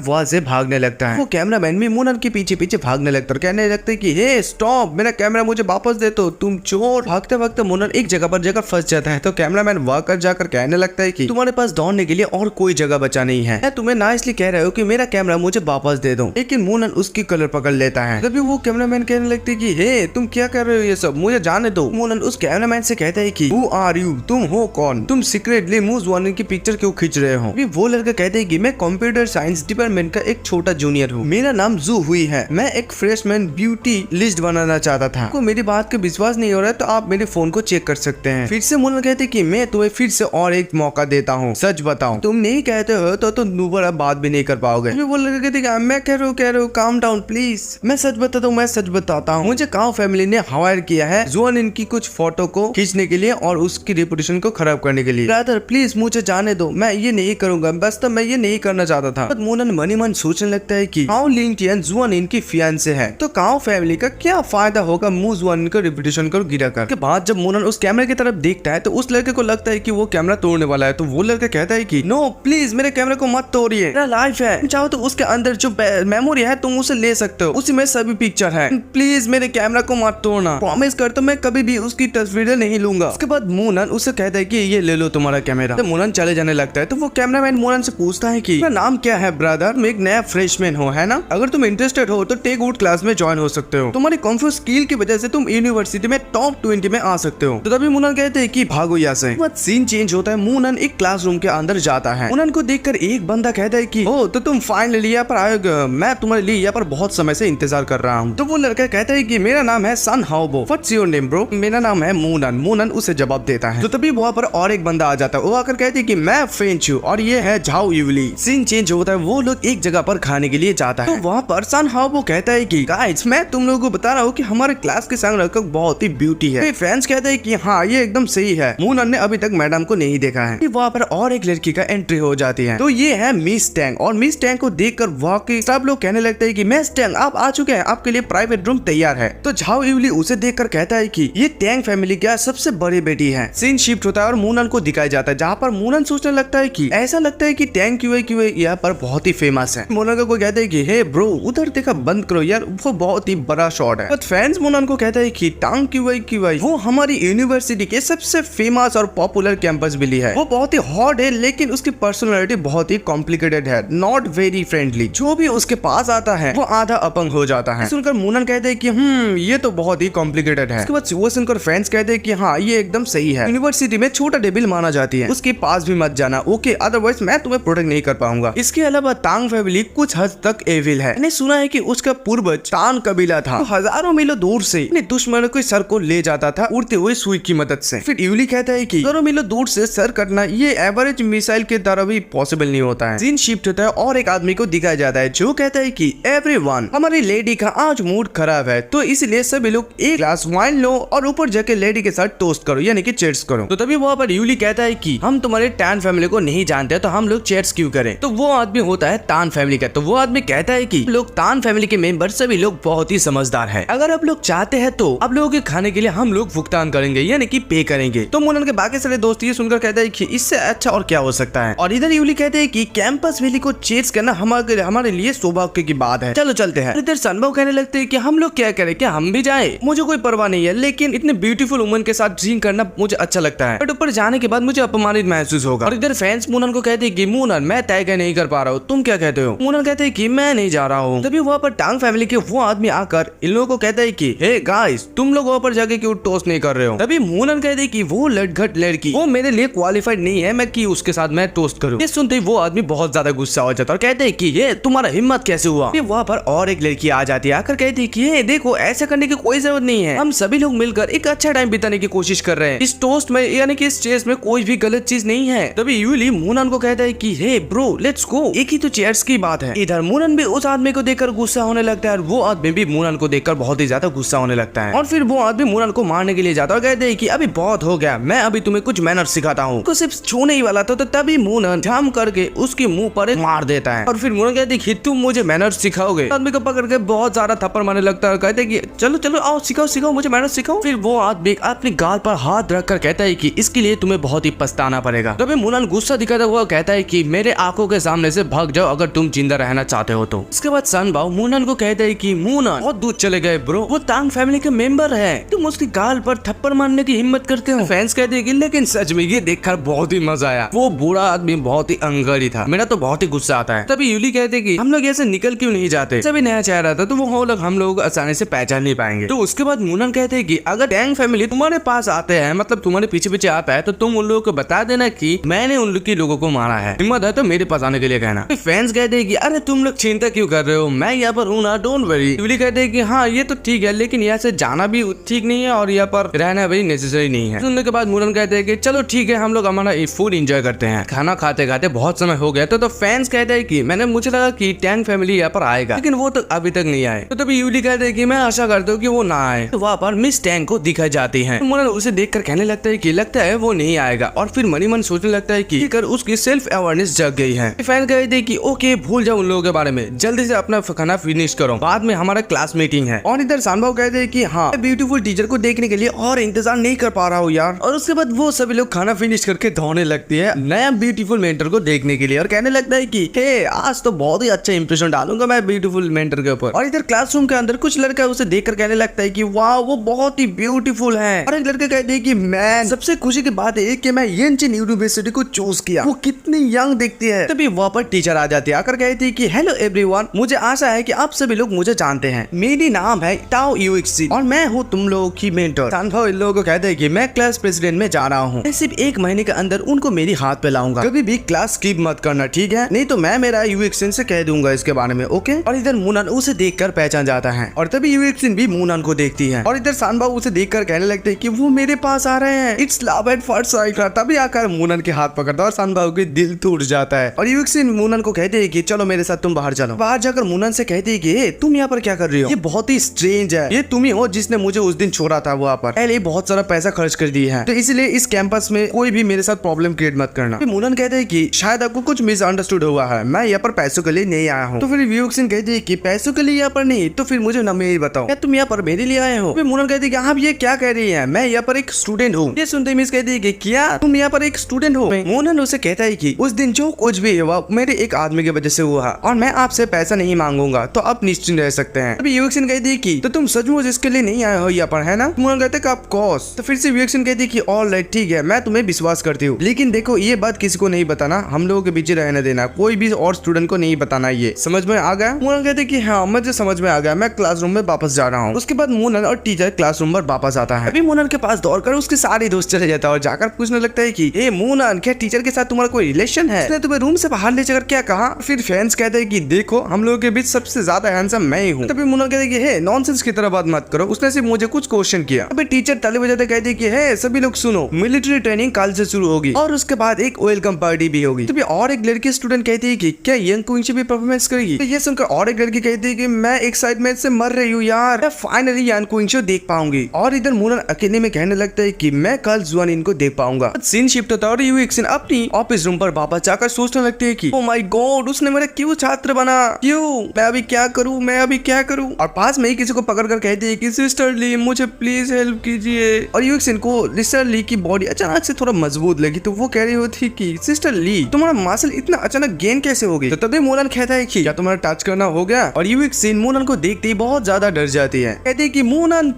वहां से भागने लगता है। वो कैमरामैन भी मुनन के पीछे पीछे भागने लगता है, कहने लगता है कि हे स्टॉप, मेरा कैमरा मुझे वापस दे दो, तुम चोर। भागते भागते मुनन एक जगह पर जाकर फंस जाता है। तो कैमरामैन वहां जाकर कहने लगता है कि तुम्हारे पास दौड़ने के लिए और कोई जगह बचा नहीं है, मैं तुम्हें ना इसलिए कह रहे हो कि मेरा कैमरा मुझे वापस दे दो। लेकिन मुनन उसकी कलर पकड़ लेता है। तभी वो कैमरामैन कहने लगते कि हे तुम क्या कर रहे हो, ये सब मुझे जाने दो। मुनन उस कैमरामैन से कहता है कि हु आर यू, तुम हो कौन, तुम सीक्रेटली मु जुआनिन की पिक्चर क्यों खींच रहे हो? वो लड़का कहता है कि मैं कंप्यूटर साइंस डिपार्टमेंट का एक छोटा जूनियर हूँ, मेरा नाम जू हुई है, मैं एक फ्रेशमैन ब्यूटी लिस्ट बनाना चाहता था। आपको मेरी बात का विश्वास नहीं हो रहा है तो आप मेरे फोन को चेक कर सकते हैं। फिर से मुनन कहते कि मैं तुम्हें फिर से और एक मौका देता हूँ, सच बताओ, तुम नहीं कहते हो तो दोबारा बात भी नहीं कर पाओगे। वो लड़का कहते कि मैं कह रहा हूँ काम डाउन प्लीज, मैं सच बताता हूँ, मैं सच बताता हूँ, मुझे काओ फैमिली ने हायर किया है जुआनिन की कुछ फोटो को खींचने के लिए और उसकी रेपुटेशन को खराब करने के लिए। ब्रदर प्लीज मुझे जाने दो, मैं ये नहीं करूंगा, बस तो मैं ये नहीं करना चाहता था। मुनन मनी मन सोचने लगता है कि काओ लिंगटियन जुआनिन की फियांसे है, तो काओ फैमिली का क्या फायदा होगा मु जुआनिन का रेपुटेशन को गिरा कर। के बाद जब मुनन उस कैमरे की तरफ देखता है तो उस लड़के को लगता है कि वो कैमरा तोड़ने वाला है। तो वो लड़का कहता है कि नो प्लीज मेरे कैमरे को मत तोड़िए, मेरा लाइफ है, चाहो तो उसके अंदर जो मेमोरी है तुम उसे ले सकते हो, उसी में सभी पिक्चर है, प्लीज मेरे कैमरा को मत तोड़ना, प्रॉमिस करता हूं मैं कभी भी उसकी तस्वीरें नहीं लूंगा। उसके बाद मुनन उसे कहता है कि ये ले लो तुम्हारा कैमरा। तो मुनन चले जाने लगता है। तो वो कैमरामैन मुनन से पूछता है कि मेरा नाम क्या है ब्रदर, तुम एक नया फ्रेशमैन हो है ना, अगर तुम इंटरेस्टेड हो तो टेक वुड क्लास में ज्वाइन हो सकते हो, तुम्हारी कॉन्फ्रेंस स्किल की वजह से तुम यूनिवर्सिटी में टॉप 20 में आ सकते हो। तो तभी मुनन कहते हैं कि भागो यहाँ से। सीन चेंज होता है, मुनन एक क्लासरूम के अंदर जाता है। मुनन को देखकर एक बंदा कहता है कि ओ तो तुम फाइनली यहाँ पर आयोगे, मैं तुम्हारे लिए यहाँ पर बहुत समय से इंतजार कर रहा हूँ। तो वो लड़का कहता है कि मेरा नाम है सन हाओबो, व्हाट्स योर नेम ब्रो, मेरा नाम है मुनन। मुनन उसे जवाब देता है। तो तभी वहाँ पर और एक बंदा आ जाता है, वो आकर कहते है कि मैं फ्रेंच हूँ और ये है झाओ यूली। सीन चेंज होता है, वो लोग एक जगह पर खाने के लिए जाता है। तो वहाँ पर सन हाओबो कहता है कि गाइस मैं तुम लोगों को बता रहा हूँ कि हमारे क्लास के संग लड़का बहुत ही ब्यूटी है। फ्रेंड्स कहते हैं कि हाँ ये एकदम सही है, मुनन ने अभी तक मैडम को नहीं देखा है। वहाँ पर और एक लड़की का एंट्री हो जाती है। तो ये है मिस टैंग, और मिस टैंग को देखकर वहाँ के सब लोग कहने लगते हैं कि मिस टैंग आप आ चुके हैं, आपके लिए प्राइवेट रूम तैयार है। तो झाओ यूली उसे देखकर कहता है कि ये टैंग फैमिली का सबसे बड़ी बेटी है। सीन शिफ्ट होता है और मुनन को दिखाया जाता है, जहाँ पर मुनन सोचने लगता है कि ऐसा लगता है कि टैंग क्यूए यहाँ पर बहुत ही फेमस है। मुनन को कहता है कि हे ब्रो उधर देखा बंद करो यार, वो बहुत ही बड़ा शॉट है। बट फैंस मुनन को कहता है कि टांग क्यूए वो हमारी यूनिवर्सिटी के सबसे फेमस और पॉपुलर कैंपस बिली है, वो बहुत ही हॉट है लेकिन उसकी पर्सनालिटी बहुत ही कॉम्प्लिकेटेड है, नॉट वेरी फ्रेंडली, जो भी उसके पास आता है वो आधा अपंग हो जाता है। सुनकर मुनन कहते हैं कि ये तो बहुत ही कॉम्प्लिकेटेड है। उसके बाद वो सुनकर फैंस कहते हैं कि हाँ ये एकदम सही है, यूनिवर्सिटी में छोटा डेविल माना जाती है, उसके पास भी मत जाना, ओके, अदरवाइज मैं तुम्हें प्रोटेक्ट नहीं कर पाऊंगा। इसके अलावा टांग फैमिली कुछ हद तक एविल है, मैंने सुना है कि उसका पूर्वज टान कबीला था, तो हजारों मीलों दूर से अपने दुश्मनों के सर को ले जाता था उड़ते हुए सुई की मदद से। फिर यूली कहता है कि हजारों मीलों दूर से सर कटना ये एवरेज मिसाइल के द्वारा भी पॉसिबल नहीं होता है। सीन शिफ्ट होता है और एक आदमी को दिखाया जाता है जो कहता है कि एवरीवन हमारी लेडी का आज मूड खराब है, तो इसलिए सभी लोग एक ग्लास वाइन लो और ऊपर जाके लेडी के साथ टोस्ट करो, यानी कि चेयर्स करो। तो तभी वहाँ पर यूली कहता है कि हम तुम्हारे टैन फैमिली को नहीं जानते तो हम लोग चेयर्स क्यों करें। तो वो आदमी होता है तान फैमिली का। तो वो आदमी कहता है कि लोग तान फैमिली के मेंबर सभी लोग बहुत ही समझदार है, अगर आप लोग चाहते हैं तो आप लोगों के खाने के लिए हम लोग भुगतान करेंगे, यानी कि पे करेंगे। तो मुनन के बाकी सारे दोस्त ये सुनकर कहता है कि इससे अच्छा और क्या हो सकता है। और इधर यूली कहते हैं कि कैंपस वैली को चेयर्स करना हमारे लिए सौभाग्य की बात है, चलो चलते हैं। इधर सनबव कहने लगते हैं कि हम लोग क्या करें, क्या हम भी जाए, मुझे कोई परवाह नहीं है, लेकिन इतने ब्यूटीफुल वुमन के साथ ड्रिंक करना मुझे अच्छा लगता है, बट ऊपर जाने के बाद मुझे अपमानित महसूस होगा। और इधर फैंस मुनन को कहती है कि मूनन मैं तय नहीं कर पा रहा हूँ, तुम क्या कहते हो? मूनन कहते हैं कि मैं नहीं जा रहा हूँ। तभी वहाँ पर टांग फैमिली के वो आदमी आकर इन लोगों को कहता है कि हे गाइस, तुम लोग वहाँ पर जाके क्यों टोस्ट नहीं कर रहे हो? तभी मूनन कहते हैं कि वो लटघट लड़की वो मेरे लिए क्वालिफाइड नहीं है, मैं कि उसके साथ मैं टोस्ट करूँ। ये सुनते ही वो आदमी बहुत ज्यादा गुस्सा हो जाता है और कहते हैं कि ये तुम्हारा हिम्मत कैसे हुआ? वहाँ पर और एक लड़की आ जाती है, आकर कहती है कि ये देखो ऐसा करने की कोई जरूरत नहीं है, हम सभी लोग मिलकर एक अच्छा टाइम बिताने की कोशिश कर रहे हैं। इस टोस्ट में यानी कि इस चेयर्स में कोई भी गलत चीज नहीं है। तभी यूली मूनन को कहता है कि हे ब्रो लेट्स गो, एक ही तो चेयर्स की बात है। इधर मूनन भी उस आदमी को देखकर गुस्सा होने लगता है और वो आदमी भी मूनन को देखकर बहुत ही ज्यादा गुस्सा होने लगता है और फिर वो आदमी मूनन को मारने के लिए जाता है और कहते हैं कि अभी बहुत हो गया, मैं अभी तुम्हें कुछ मैनर सिखाता हूँ। तो सिर्फ छूने ही वाला था तो तभी मूनन जाम करके उसके मुंह पर मार देता है और फिर मूनन कहती है कि तुम मुझे मैनर सिखाओगे? आदमी को पकड़ के बहुत ज्यादा थप्पड़ मारने लगता है और कहते हैं कि चलो चलो आओ सिखाओ सिखाओ मुझे मैनर सिखाओ। फिर वो आदमी अपने गाल पर हाथ रखकर कहता है कि इसके लिए तुम्हें बहुत ही पछताना पड़ेगा। तभी मूनन गुस्सा दिखाता हुआ कहता है कि मेरे आंखों के सामने से भाग जाओ अगर तुम जिंदा रहना चाहते हो तो। उसके बाद सनबाओ मूनन को कहता है कि मूनन बहुत दूर चले गए ब्रो, वो टांग फैमिली के मेंबर है, तुम उसकी गाल पर थप्पड़ मारने की हिम्मत करते हो? फैंस कहते हैं कि लेकिन सच में ये देखकर बहुत ही मजा आया, वो बुरा आदमी बहुत ही अंगड़ी था, मेरा तो बहुत ही गुस्सा आता है। तभी यूली कहते कि हम लोग ऐसे निकल क्यों नहीं जाते, सभी नया चेहरा था तो वो लोग हम लोग आसानी से पहचान नहीं पाएंगे। तो उसके बाद मूनन कहते हैं कि अगर टैंग फैमिली तुम्हारे पास आते हैं, मतलब तुम्हारे पीछे पीछे आता है, तो तुम उन लोगों को बता देना कि मैंने उन लोगों को मारा है, हिम्मत है तो मेरे पास आने के लिए कहना। फैंस कहते हैं कि अरे तुम लोग चिंता क्यों कर रहे हो, मैं यहाँ पर हूँ ना, डोंट वरी। यूली कहते हैं कि हाँ ये तो ठीक है लेकिन यहाँ से जाना भी ठीक नहीं है और यहाँ पर रहना भी नेसेसरी नहीं है। सुनने के बाद मूनन कहते हैं कि चलो ठीक है हम लोग हमारा फूड एंजॉय करते हैं। खाना खाते खाते बहुत समय हो गया तो फैंस कहते हैं कि मुझे लगा कि टैंग फैमिली यहाँ पर आएगा लेकिन वो तो अभी तक नहीं आए। तो तभी यूली कहते हैं कि मैं आशा करता हूँ कि वो ना आए। तो वहाँ पर मिस टैंग को दिखाई जाती है। मूनन उसे देखकर कहने लगता है कि लगता है वो नहीं आएगा और फिर मनी मन सोचने लगता है कि कर उसकी सेल्फ अवेयरनेस जग गई है। फैन कहते हैं कि ओके भूल जाओ उन लोगों के बारे में, जल्दी से अपना खाना फिनिश करो, बाद में हमारा क्लास मीटिंग है। और इधर सनबाओ कहते हैं कि हाँ ब्यूटीफुल टीचर को देखने के लिए और इंतजार नहीं कर पा रहा हूँ यार। और उसके बाद वो सभी लोग खाना फिनिश करके दौड़ने लगती है नया ब्यूटीफुल मेंटर को देखने के लिए और कहने लगता है कि हे आज तो बहुत ही अच्छा इंप्रेशन डालूंगा मैं ब्यूटीफुल मेंटर के ऊपर। और इधर क्लासरूम के अंदर कुछ लड़का उसे देखकर कहने लगता है कि वाह वो बहुत ही ब्यूटीफुल है। और एक लड़का कहते हैं कि मैं सबसे खुशी की बात है कि मैं येनचिन यूनिवर्सिटी को चूज किया, वो कितनी यंग दिखती है। तभी वहाँ पर टीचर आ जाती है, आकर कहती है कि हेलो एवरीवन, मुझे आशा है कि आप सभी लोग मुझे जानते हैं, मेरी नाम है टाओ यूएक्सी और मैं हूँ तुम लोगों की मेंटर। सनबाओ इन लोगों को कहते हैं कि मैं क्लास प्रेसिडेंट में जा रहा हूँ, मैं सिर्फ 1 महीने के अंदर उनको मेरी हाथ पे लाऊंगा, कभी भी क्लास स्किप मत करना ठीक है, नहीं तो मैं मेरा यूएक्सिन से कह दूंगा इसके बारे में ओके। और इधर मूनन उसे देखकर पहचान जाता है और तभी यूएक्सिन भी मूनन को देखती है और इधर सनबाओ उसे देखकर कहने लगते हैं कि वो मेरे पास आ रहे हैं, it's love at first sight. तभी आकर मूनन के हाथ पकड़ता है और सनबाओ के दिल टूट जाता है और यूएक्सिन मूनन को कहते हैं कि चलो मेरे साथ तुम बाहर चलो। बाहर जाकर मूनन से कहती है कि तुम यहाँ पर क्या कर रही हो, ये बहुत ही स्ट्रेंज है, ये तुम ही हो जिसने मुझे उस दिन छोड़ा था वहाँ पर, पहले बहुत सारा पैसा खर्च कर दिया है, तो इसलिए इस कैंपस में कोई भी मेरे साथ प्रॉब्लम क्रिएट मत करना। मूनन कहते हैं कि शायद आपको कुछ मिसअंडरस्टूड हुआ है, मैं यहाँ पर पैसों के लिए नहीं आया हूँ। तो फिर यूएक्सिन कहती है कि पैसों के लिए यहाँ पर नहीं, तो फिर मुझे ना मेरी बताओ क्या तुम यहाँ पर मेरे लिए आए हो? फिर मूनन कहती है कि आप ये क्या कह रही है, मैं यहाँ पर एक स्टूडेंट हूँ। ये सुनते मिस कहती है कि क्या तुम यहाँ पर एक स्टूडेंट हो? मूनन उसे कहता है कि उस दिन जो कुछ भी हुआ मेरे एक आदमी की वजह से हुआ और मैं आपसे पैसा नहीं मांगूंगा, तो आप निश्चिंत रह सकते हैं। अभी यूएक्सिन कहती है कि तो तुम सचमुच इसके लिए नहीं आए हो यहाँ पर है ना? मूनन कहते हैं ऑफ कोर्स। तो फिर से यूएक्सिन कहती है कि ऑलराइट ठीक है, मैं तुम्हें विश्वास करती हूँ, लेकिन देखो ये बात किसी को नहीं बताना, हम लोगों के बीच रहने देना, कोई भी और स्टूडेंट को नहीं बताना, ये समझ में आ गया? मूनन कहते कि हाँ मुझे समझ में आ गया, मैं क्लासरूम में वापस जा रहा हूँ। उसके बाद मूनन और टीचर क्लासरूम पर वापस आता है। अभी मूनन के पास दौड़कर उसके सारे दोस्त चले जाता है और जाकर पूछने लगता है कि ए मूनन क्या टीचर के साथ तुम्हारा कोई रिलेशन है, उसने तुम्हें रूम से बाहर ले जाकर क्या कहा? फिर फैंस कहते हैं कि देखो हम लोगों के बीच सबसे ज्यादा हैंडसम मैं ही हूँ। तभी मूनन कहते हैं कि हे नॉनसेंस की तरह बात मत करो, उसने सिर्फ मुझे कुछ क्वेश्चन किया। अभी टीचर ताली बजाते कहते हैं कि हे सभी लोग सुनो, मिलिट्री ट्रेनिंग कल से शुरू होगी और उसके बाद एक वेलकम पार्टी भी होगी। तभी और एक लड़की स्टूडेंट कहती है कि क्या यंग क्वीन भी परफॉर्मेंस करेगी? तो ये सुनकर और एक लड़की कहती है कि मैं एक्साइटमेंट से मर रही हूँ यार, मैं फाइनली यंग क्वीन शो देख पाऊंगी। और इधर मूनन अकेले में कहने लगता है कि मैं कल जुआन इनको देख पाऊंगा। सीन शिफ्ट होता है और यूएक्सिन अपनी ऑफिस रूम पर वापस जाकर सोचने लगती है कि ओ माय गॉड उसने मेरा क्यों छात्र बना, क्यों, मैं अभी क्या करूँ, मैं अभी क्या करूँ? और पास में ही किसी को पकड़ कर कहती है कि सिस्टर ली मुझे प्लीज हेल्प कीजिए। और यूएक्सिन को सिस्टर ली की बॉडी अचानक से थोड़ा मजबूत लगी, तो वो कह रही होती कि सिस्टर ली तुम्हारा मसल इतना अचानक गेन कैसे हो गई? तो तभी मूनन कहता है कि क्या तुम्हारा टच करना हो गया? और यूएक्सिन मूनन को देखते ही बहुत ज्यादा डर जाती है, कहती है कि मूनन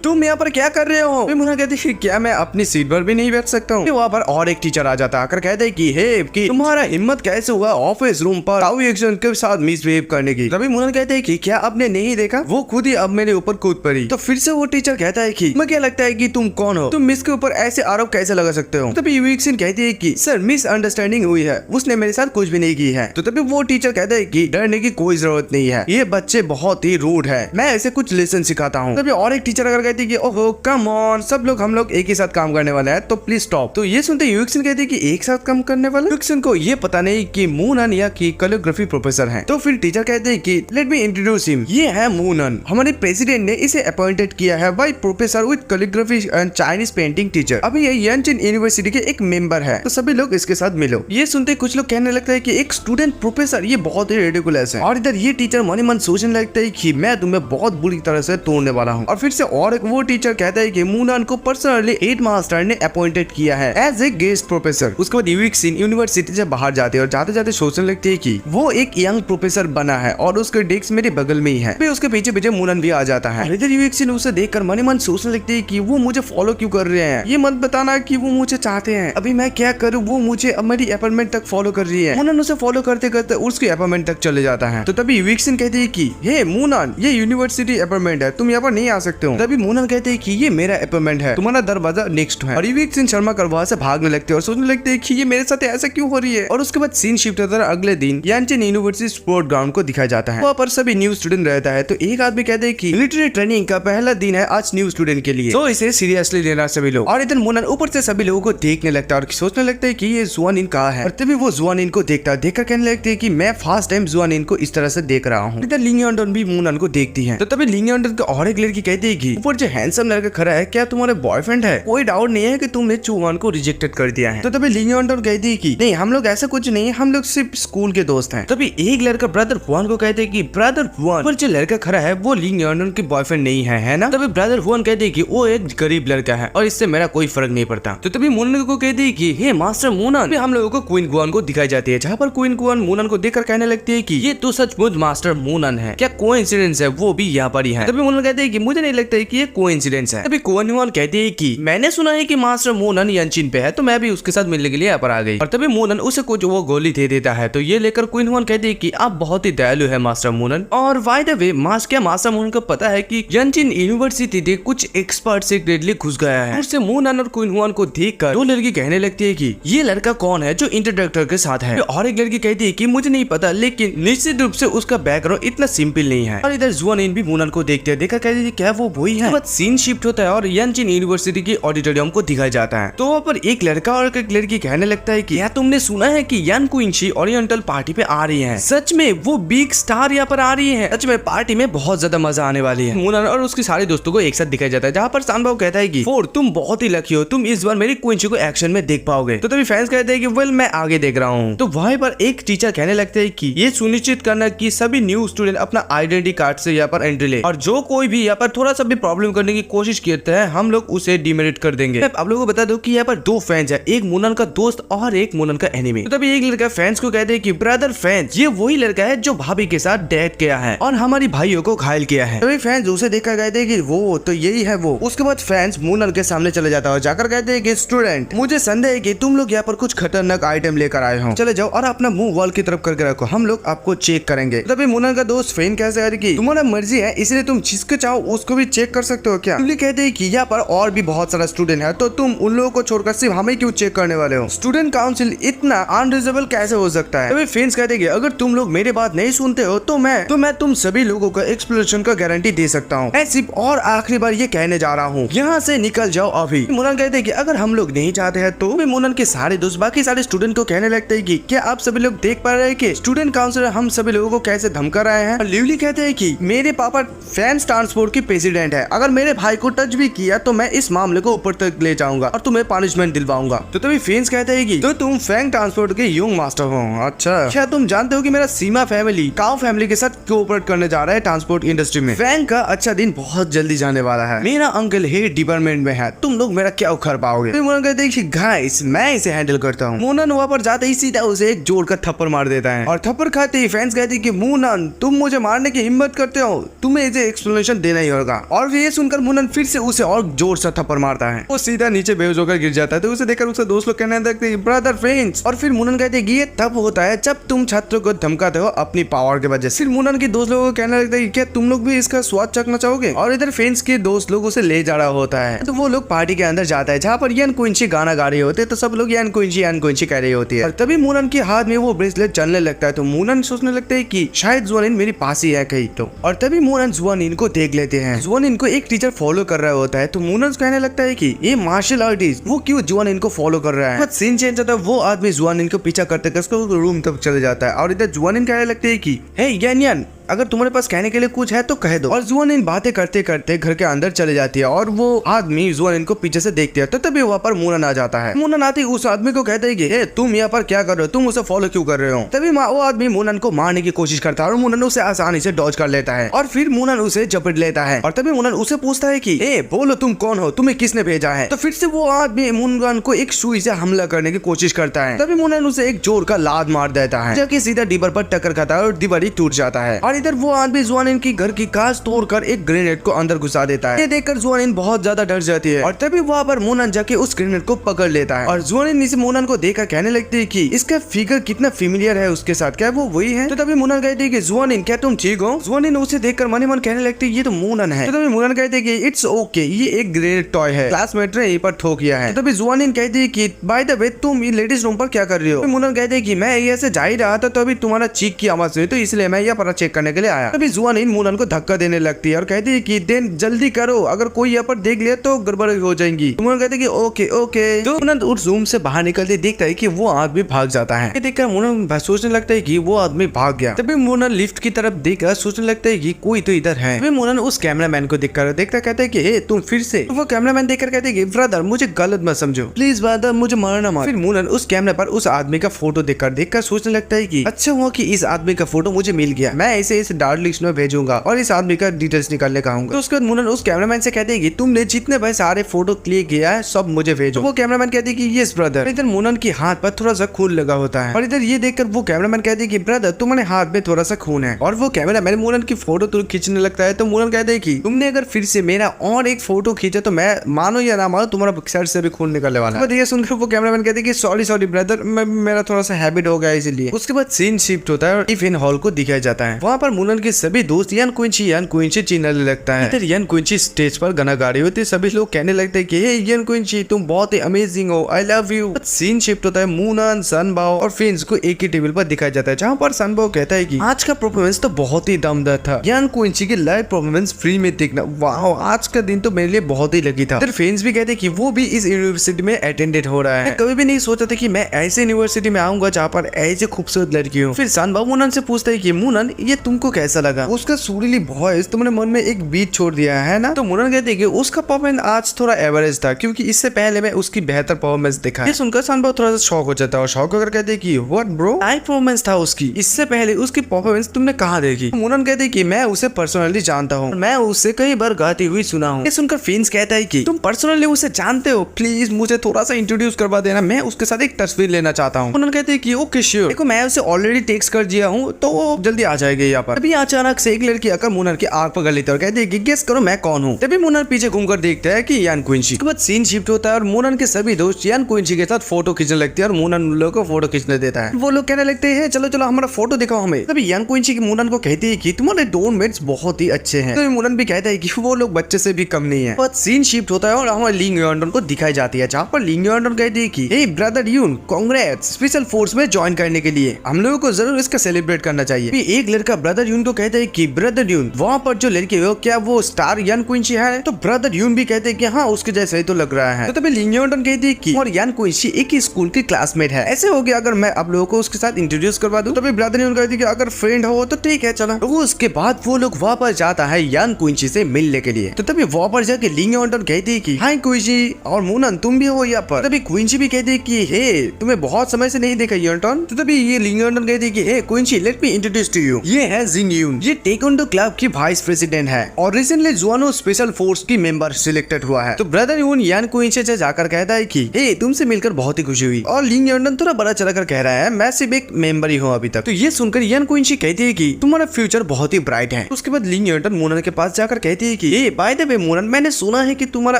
तुम यहाँ पर क्या कर रहे हो? मूनन कहती है क्या मैं अपनी सीट पर भी नहीं बैठ सकता हूँ? वहाँ पर और एक टीचर आ जाता है, आकर कहते हैं कि हे कि तुम्हारा हिम्मत कैसे हुआ ऑफिस रूम पर ताऊ एक्शन के साथ मिसबिहेव करने की। तभी मुनन कहते हैं कि क्या आपने नहीं देखा, वो खुद ही अब मेरे ऊपर कूद पड़ी। तो फिर से वो टीचर कहता है कि मैं क्या लगता है कि तुम कौन हो, तुम मिस के ऊपर ऐसे आरोप कैसे लगा सकते हो। तभी यूक्सिन कहती है कि सर मिसअंडरस्टैंडिंग हुई है, उसने मेरे साथ कुछ भी नहीं की है। तो तभी वो टीचर कहता है कि डरने की कोई जरूरत नहीं है, ये बच्चे बहुत ही रूड है, मैं ऐसे कुछ लेसन सिखाता हूँ। तभी और एक टीचर अगर कहती है कि ओहो कम ऑन, सब लोग हम लोग एक ही साथ काम करने वाले हैं, तो प्लीज स्टॉप। तो ये सुनते यूक्सिन कहती है कि एक साथ काम करने वाले। यूक्सिन को ये पता नहीं कि मूनन या कि कैलिग्राफी प्रोफेसर है। तो फिर टीचर कहते हैं कि लेट मी इंट्रोड्यूस हिम, ये है मूनन, हमारे प्रेसिडेंट ने इसे अपॉइंटेड किया है by professor with calligraphy and Chinese painting teacher. अभी ये यंचिन यूनिवर्सिटी के एक मेंबर है, तो सभी लोग इसके साथ मिलो। ये सुनते कुछ लोग कहने लगता है कि एक स्टूडेंट प्रोफेसर, ये बहुत ही रेडिकुलस है। और इधर ये टीचर मन ही मन सोचने लगता है कि मैं तुम्हें बहुत बुरी तरह से तोड़ने वाला हूँ। और फिर से और एक वो टीचर कहता है कि मूनन को पर्सनली हेड मास्टर ने अपॉइंटेड किया है एज ए गेस्ट प्रोफेसर। उसके बाद यूक्सिन यूनिवर्सिटी से बाहर जाते हैं और जाते जाते सोचने लगते है कि वो एक यंग प्रोफेसर बना है और उसके डेस्क मेरे बगल में ही है। फिर उसके पीछे पीछे मूनन भी आ जाता है। इधर यूक्सिन उसे देखकर मन ही मन सोचने लगती है कि वो मुझे फॉलो क्यों कर रहे हैं, ये मत बताना कि वो मुझे चाहते हैं, अभी मैं क्या करूँ, वो मुझे अब मेरी अपार्टमेंट तक फॉलो कर रही है। मूनन उसे फॉलो करते करते उसकी अपार्टमेंट तक चले जाता है। तो तभी यूक्सिन कहती है कि हे मूनन, ये यूनिवर्सिटी अपार्टमेंट है, तुम यहाँ पर नहीं आ सकते हो। तभी मूनन कहते हैं कि ये मेरा अपार्टमेंट है, तुम्हारा दरवाजा नेक्स्ट है। और यूक्सिन शर्मा कर वहाँ से भागने लगते हैं और सोचने लगते हैं कि ये मेरे साथ ऐसा क्यों हो रही है। और उसके बाद सीन शिफ्ट होता है अगले दिन यांचन यूनिवर्सिटी स्पोर्ट ग्राउंड को दिखाया जाता है। वहाँ पर सभी न्यू स्टूडेंट रहता है। तो एक आदमी कहते हैं कि मिलिट्री ट्रेनिंग का पहला दिन है आज न्यू स्टूडेंट के लिए, तो इसे सीरियसली लेना सभी लोग। और इधर मूनन ऊपर से सभी लोगों को देखने लगता है और सोचने लगता है कि ये जुआनिन कहाँ है। और तभी वो जुआनिन को देखता है, देखकर कहने लगती है कि मैं फर्स्ट टाइम जुआनिन को इस तरह से देख रहा हूँ। इधर लिंगयॉन्डन भी मूनन को देखती है। तो तभी लिंगयॉन्डन को और एक लड़की कहती है कि ऊपर जो हैंडसम लड़का खड़ा है क्या तुम्हारे बॉयफ्रेंड है, कोई डाउट नहीं है कि तुमने चुआन को रिजेक्टेड कर दिया है। तो तभी लिंगयॉन्डन कहती है कि नहीं हम लोग ऐसा कुछ नहीं है, हम लोग सिर्फ स्कूल के दोस्त हैं। तभी एक लड़का ब्रदर हुआन को कहते हैं कि ब्रदर हुआन, पर जो लड़का खड़ा है वो लिंगयॉन्डन के बॉयफ्रेंड नहीं है ना। तभी ब्रदर हुआन कहते हैं कि वो एक गरीब लड़का है और इससे मेरा कोई फर्क नहीं पड़ता। तो तभी मूनन को कहती है कि हे मास्टर मूनन, हम लोगों को क्वीन गुआन को दिखाई जाती है, जहाँ पर क्वीन गुआन मूनन को देखकर कहने लगती है कि ये तो सचमुच मास्टर मूनन है, क्या कोइंसिडेंस है, वो भी यहाँ पर ही है। तभी मूनन कहते हैं कि मुझे नहीं लगता है कि ये कोइंसिडेंस है। तभी क्वीन गुआन कहती है कि मैंने सुना है कि मास्टर मूनन यंचिन पे है, तो मैं भी उसके साथ मिलने के लिए यहाँ पर आ गई। और तभी मूनन उसे कुछ वो गोली दे देता है। तो ये लेकर क्वीन हुआन कहती है कि आप बहुत ही दयालु है मास्टर मूनन। और बाय द वे क्या मास्टर मूनन को पता है कि यंचिन यूनिवर्सिटी में कुछ एक्सपर्ट सीक्रेटली घुस गया है। उससे मूनन और क्वीन हुआन को देखकर दो लड़की कहने लगती है कि ये लड़का कौन है जो इंट्रोडक्टर के साथ है। और एक लड़की कहती है कि मुझे नहीं पता, लेकिन निश्चित रूप से उसका बैकग्राउंड इतना सिंपल नहीं है। और इधर जुआनिन भी मूनन को देखते हैं, देखकर कहती है क्या वो वही है। सीन शिफ्ट होता है और यंचिन यूनिवर्सिटी के ऑडिटोरियम को दिखाया जाता है। तो वहाँ पर एक लड़का और एक लड़की कहने लगता है कि क्या तुमने सुना है कि यान क्विंची ओरिएंटल पार्टी पे आ रही है, सच में वो बिग स्टार यहाँ पर आ रही है, सच में पार्टी में बहुत ज्यादा मजा आने वाली है। मूनन और उसके सारे दोस्तों को एक साथ दिखाया जाता है, जहाँ पर सांबाओ कहता है कि फोर तुम बहुत ही लकी हो, तुम इस बार मेरी क्विंची को एक्शन में देख पाओगे। तो तभी फैंस कहते हैं कि वेल मैं आगे देख रहा हूँ। तो वहीं पर एक टीचर कहने लगते हैं कि ये सुनिश्चित करना कि सभी न्यू स्टूडेंट अपना आइडेंटिटी कार्ड से यहाँ पर एंट्री ले, और जो कोई भी यहाँ पर थोड़ा सा भी प्रॉब्लम करने की कोशिश करते हैं हम लोग उसे डिमेरिट कर देंगे। आप लोगों को बता दो कि यहाँ पर दो फैंस है, एक मूनन का दोस्त और एक मूनन का एनिमी। तो तभी एक लड़का फैंस को कहते हैं कि ब्रदर फैंस, ये वही लड़का है जो भाभी के साथ डेट किया है और हमारी भाइयों को घायल किया है। तभी फैंस उसे देखकर कहते हैं कि वो तो यही है वो। उसके बाद फैंस मूनन के सामने चले जाता है और जाकर कहते हैं कि स्टूडेंट, मुझे संदेह है कि तुम लोग यहाँ पर कुछ खतरनाक आइटम लेकर आए हो, चले जाओ और अपना मुंह वॉल की तरफ करके रखो, हम लोग आपको चेक करेंगे। तभी मूनन का दोस्त फैन कैसे है कि तुम्हारा मर्जी है, इसलिए तुम जिसको चाहो उसको भी चेक कर सकते हो क्या। कहते हैं कि यहाँ पर और भी बहुत सारा स्टूडेंट है, तो तुम उन लोगों को छोड़कर सिर्फ हमें क्यों चेक करने वाले हो, स्टूडेंट काउंसिल इतना अनरिजनेबल कैसे हो सकता है। तभी फैंस कहते हैं कि अगर तुम लोग मेरी बात नहीं सुनते हो तो मैं तुम सभी लोगों को एक्सप्लोरेशन का गारंटी दे सकता हूँ। मैं सिर्फ और आखिरी बार ये कहने जा रहा हूँ, यहाँ से निकल जाओ अभी। मूनन कहते हैं कि अगर हम लोग नहीं चाहते हैं तो मूनन के सारे दोस्त बाकी सारे स्टूडेंट को कहने लगते हैं कि क्या आप सभी लोग देख पा रहे हैं कि स्टूडेंट काउंसिलर हम सभी लोगों को कैसे धमका रहे हैं। लिवली कहते हैं कि मेरे पापा फैंस ट्रांसपोर्ट के प्रेसिडेंट है, अगर मेरे भाई को टच भी किया तो मैं इस मामले को ऊपर तक ले जाऊंगा और तुम्हें पनिशमेंट दिलवाऊंगा। तो तभी फैंस कहते हैं कि तो तुम फैंग ट्रांसपोर्ट के यंग मास्टर हो, अच्छा क्या तुम जानते हो कि मेरा सीमा फैमिली काउ फैमिली के साथ कोऑपरेट करने जा रहा है ट्रांसपोर्ट इंडस्ट्री में। फैंग का अच्छा दिन बहुत जल्दी जाने वाला है, मेरा अंकल हेड डिपार्टमेंट में है, तुम लोग मेरा क्या उखड़ पाओगे। मूनन कहते हैं कि गाइस मैं इसे हैंडल करता हूँ। मूनन वहाँ पर जाते ही सीधा उसे एक जोड़ कर थप्पड़ मार देता है और थप्पड़ खाते ही फैंस कहते हैं कि मूनन तुम मुझे मारने की हिम्मत करते हो, तुम्हें इसे एक्सप्लेनेशन देना ही होगा। और ये सुनकर मूनन फिर से उसे और जोर से थप्पड़ मारता है, वो सीधा नीचे बेहोश होकर गिर जाता है। तो उसे देखकर उसके दोस्त लोग कहने लगते हैं ब्रदर फ्रेंड्स। और फिर मुनन कहते हैं कि ये तब होता है जब तुम छात्रों को धमकाते हो अपनी पावर के वजह से। फिर मुनन के दोस्त लोगों को कहने लगता है क्या तुम लोग भी इसका स्वाद चखना चाहोगे। और इधर फ्रेंड्स के दोस्त लोग उसे ले जा रहा होता है। तो वो लोग पार्टी के अंदर जाता है जहाँ पर यान क्विंची गाना गा रहे होते हैं। तो सब लोग यान क्विंची कह रही होती है। और तभी मुनन के हाथ में वो ब्रेसलेट चलने लगता है। तो मुनन सोचने लगता है कि शायद जुआनिन मेरी पास ही है कहीं तो। और तभी मुनन जुआनिन को देख लेते हैं। जुआनिन को एक टीचर फॉलो कर रहा होता है। तो मुनन कहने लगता है कि ये मार्शल आर्टिस्ट वो क्यों जुआनिन को फॉलो कर रहा है। सीन चेंज होता है, वो आदमी जुआनिन को पीछा करते करते रूम तक चले जाता है। और इधर जुआनिन कहने लगते है कि हे यान अगर तुम्हारे पास कहने के लिए कुछ है तो कह दो। और जुआनिन बातें करते करते घर के अंदर चले जाती है। और वो आदमी जुआनिन को पीछे से देखते हैं। तो तभी वहाँ पर मुनन आ जाता है। मुनन आते ही उस आदमी को कहते है कि हे तुम यहाँ पर क्या कर रहे हो, तुम उसे फॉलो क्यों कर रहे हो। तभी वो आदमी मुनन को मारने की कोशिश करता है और मुनन उसे आसानी से डॉज कर लेता है। और फिर मुनन उसे झपट लेता है। और तभी मुनन उसे पूछता है कि ए बोलो तुम कौन हो, तुम्हें किसने भेजा है। तो फिर से वो आदमी मुनन को एक सुई से हमला करने की कोशिश करता है। तभी मुनन उसे एक जोर का लात मार देता है, जबकि सीधा दीवार पर टक्कर खाता है और दीवार टूट जाता है। और इधर वो आदमी जुआनिन की घर की कांच तोड़कर एक ग्रेनेड को अंदर घुसा देता है। ये देखकर जुआनिन बहुत ज्यादा डर जाती है। और तभी वहाँ पर मुनन जाके उस ग्रेनेड को पकड़ लेता है। और जुआनिन इस मुनन को देखकर कहने लगती है कि इसका फिगर कितना फेमिलियर है उसके साथ, क्या वो वही है। तो तभी मुनन कहती है कि जुआनिन क्या तुम ठीक हो। जुआनिन उसे देखकर मन ही मन कहने लगती है ये तो मुनन है। तो तभी मुनन कहती है कि इट्स ओके, ये एक ग्रेनेड टॉय है, क्लासमेट ने यहीं पर ठोक किया है। तो तभी जुआनिन कहती है कि बाय द वे तुम ये लेडीज रूम पर क्या कर रही हो। मुनन कहती है कि मैं यहाँ से जा ही रहा था तो अभी तुम्हारा चीख की आवाज सुनी, तो इसलिए मैं यहाँ पर चेक करने के लिए आया। तभी जुआनिन मुनन को धक्का देने लगती है और कहती है कि देन जल्दी करो, अगर कोई यहाँ पर देख लिया तो गड़बड़ हो जाएंगी। मुनन कहती है कि ओके ओके। तो मुनन उस रूम से बाहर निकलते देखता है कि वो आदमी भाग जाता है। देखकर मुनन सोचने लगता है कि वो आदमी भाग गया। तभी मुनन लिफ्ट की तरफ देखकर सोचने लगता है कि कोई तो इधर है। तभी मुनन उस कैमरामैन को देखता कहता है कि हे तुम फिर से। तो वो कैमरामैन देखकर कहते हैं कि ब्रदर मुझे गलत मत समझो, प्लीज ब्रदर मुझे मारना मत। फिर मुनन उस कैमरा पर उस आदमी का फोटो देखकर सोचने लगता है कि अच्छा हुआ कि इस आदमी का फोटो मुझे मिल गया, मैं इसे डार्क लिस्ट में भेजूंगा और इस आदमी का डिटेल्स निकालने का हूँ। तो उसके बाद मुनन उस कैमरामैन से कहते हैं कि तुमने जितने भाई सारे फोटो क्लिक किया है सब मुझे भेजो। तो वो कैमरामैन कहते हैं कि यस ब्रदर। इधर मुनन के हाथ पर थोड़ा सा खून लगा होता है। और इधर ये देखकर वो कैमरामैन कहते हैं कि ब्रदर तुम्हारे हाथ में थोड़ा सा खून है। और वो कैमरामैन मुनन की फोटो तुरंत खींचने लगता है। तो मुनन कहते हैं कि तुमने अगर फिर से मेरा और एक फोटो खींचा तो मैं मानो या ना मानो तुम्हारा सर से भी खून निकलने वाला है। तो ये सुनकर वो कैमरामैन कहते हैं कि सॉरी ब्रदर, मेरा थोड़ा सा हैबिट हो गया इसलिए। उसके बाद सीन शिफ्ट होता है और टिफिन हॉल को दिखाया जाता है। वहाँ पर मुनन के सभी दोस्त यान क्विंची चिल्लाने लगता है। इधर यान क्विंची स्टेज पर गाना गा रही होती है। सभी लोग कहने लगते हैं कि हे यान क्विंची तुम बहुत ही अमेजिंग हो, I love you. Scene shift होता है मुनन, सनबाओ और फ्रेंड्स को एक ही टेबल पर दिखाया जाता है, जहाँ पर सनबाओ कहता है कि आज का परफॉर्मेंस तो बहुत ही दमदार था, यान क्विंची की लाइव परफॉर्मेंस फ्री में देखना, वाह आज का दिन तो मेरे लिए बहुत ही लकी था। फ्रेंड्स भी कहते हैं कि वो भी इस यूनिवर्सिटी में अटेंडेड हो रहा है। मैं कभी भी नहीं सोचा था कि मैं ऐसे यूनिवर्सिटी में आऊंगा जहाँ पर ऐसे खूबसूरत लड़की हो। फिर सनबाओ मुनन से पूछता है कि मुनन ये तुमको कैसा लगा, उसका सुरीली वॉइस तुमने मन में एक बीट छोड़ दिया है ना। तो मुनन कहते हैं कि उसका परफॉर्मेंस आज थोड़ा एवरेज था, क्योंकि इससे पहले मैं उसकी बेहतर परफॉर्मेंस देखा। ये सुनकर सनबाओ थोड़ा सा शॉक हो जाता है और शॉक होकर कहते हैं कि व्हाट ब्रो, हाई परफॉर्मेंस था उसकी, इससे पहले उसकी परफॉर्मेंस तुमने कहाँ देखी। मुनन कहते हैं कि मैं उसे पर्सनली जानता हूँ, मैं उसे कई बार गाती हुई सुना हूँ। ये सुनकर फिंस कहता है कि तुम पर्सनली उसे जानते हो, प्लीज मुझे थोड़ा सा इंट्रोड्यूस करवा देना, मैं उसके साथ एक तस्वीर लेना चाहता हूँ। मुनन कहते हैं कि ओके श्योर, देखो मैं उसे ऑलरेडी टेक्स्ट कर दिया हूँ तो वो जल्दी आ जाएगी यहाँ पर। अभी अचानक से एक लड़की आकर मुनन की आंख पकड़ लेती है और कहती है कि गेस करो मैं कौन हूँ। तभी मुनन पीछे घूमकर देखता है कि यान क्विंची। उसके बाद सीन शिफ्ट होता है और मुनन के सभी दोस्त यान क्विंची के साथ फोटो खींचने लगते हैं और मुनन उन लोगों को फोटो खींचने देता है। वो लोग कहने लगते हैं चलो चलो हमारा फोटो दिखाओ हमें। तभी यान क्विंची की मुनन को कहती है कि तुम्हारे डोरमेट्स बहुत ही अच्छे हैं। तो मुनन भी कहता है कि वो लोग बच्चे से भी कम नहीं है। और सीन शिफ्ट होता है और हमारे लिंग यॉन्डन को दिखाई जाती है, जहाँ पर लिंग यॉन्डन कहती है कि हे ब्रदर यून कांग्रेट्स स्पेशल फोर्स में ज्वाइन करने के लिए, हम लोगों को जरूर इसका सेलिब्रेट करना चाहिए। एक लड़का ब्रदर यून को कहता है कि ब्रदर यून वहाँ पर जो लड़की हो क्या वो स्टार यान क्विंची है। तो ब्रदर यून भी कहते हैं कि हाँ उसके जैसा ही तो लग रहा है। तो तभी लिंग यॉन्डन कहती है कि और यान क्विंची एक ही स्कूल की क्लासमेट है, ऐसे हो गया अगर मैं आप लोगों को उसके साथ इंट्रोड्यूस करवा दूं। तभी ब्रदर यून कहती है कि अगर फ्रेंड हो तो ठीक है चलो। तो उसके बाद वो लोग वापस जाता है यान क्विंची से मिलने के लिए। तो तभी वापस जाके लिंग यॉन्डन कहती है कि हाय क्विंची और मुनन तुम भी हो यहाँ पर। तभी क्विंची भी कहती है कि हे तुम्हें बहुत समय से नहीं देखा यॉन्डन। तो तभी ये लिंग यॉन्डन कहती है कि hey Qinchi let me introduce to you, ये है है जिंग यून। ये टेक्वांडो क्लब की वाइस प्रेसिडेंट है और रिसेंटली जुआनो स्पेशल फोर्स की मेंबर सिलेक्टेड हुआ है। तो ब्रदर यून यान कुइंची से जाकर कहता है कि हे तुमसे मिलकर बहुत ही खुशी हुई, और लिंग योंडन थोड़ा बड़ा चला कर कह रहा है मैं सिर्फ एक मेंबर ही हूँ अभी तक। तो ये सुनकर यान कुइंची कहती है कि तुम्हारा फ्यूचर बहुत ही ब्राइट है। उसके बाद लिंग योंडन मोनन के पास जाकर कहती है कि बाय द वे मोनन, मैंने सुना है कि तुम्हारा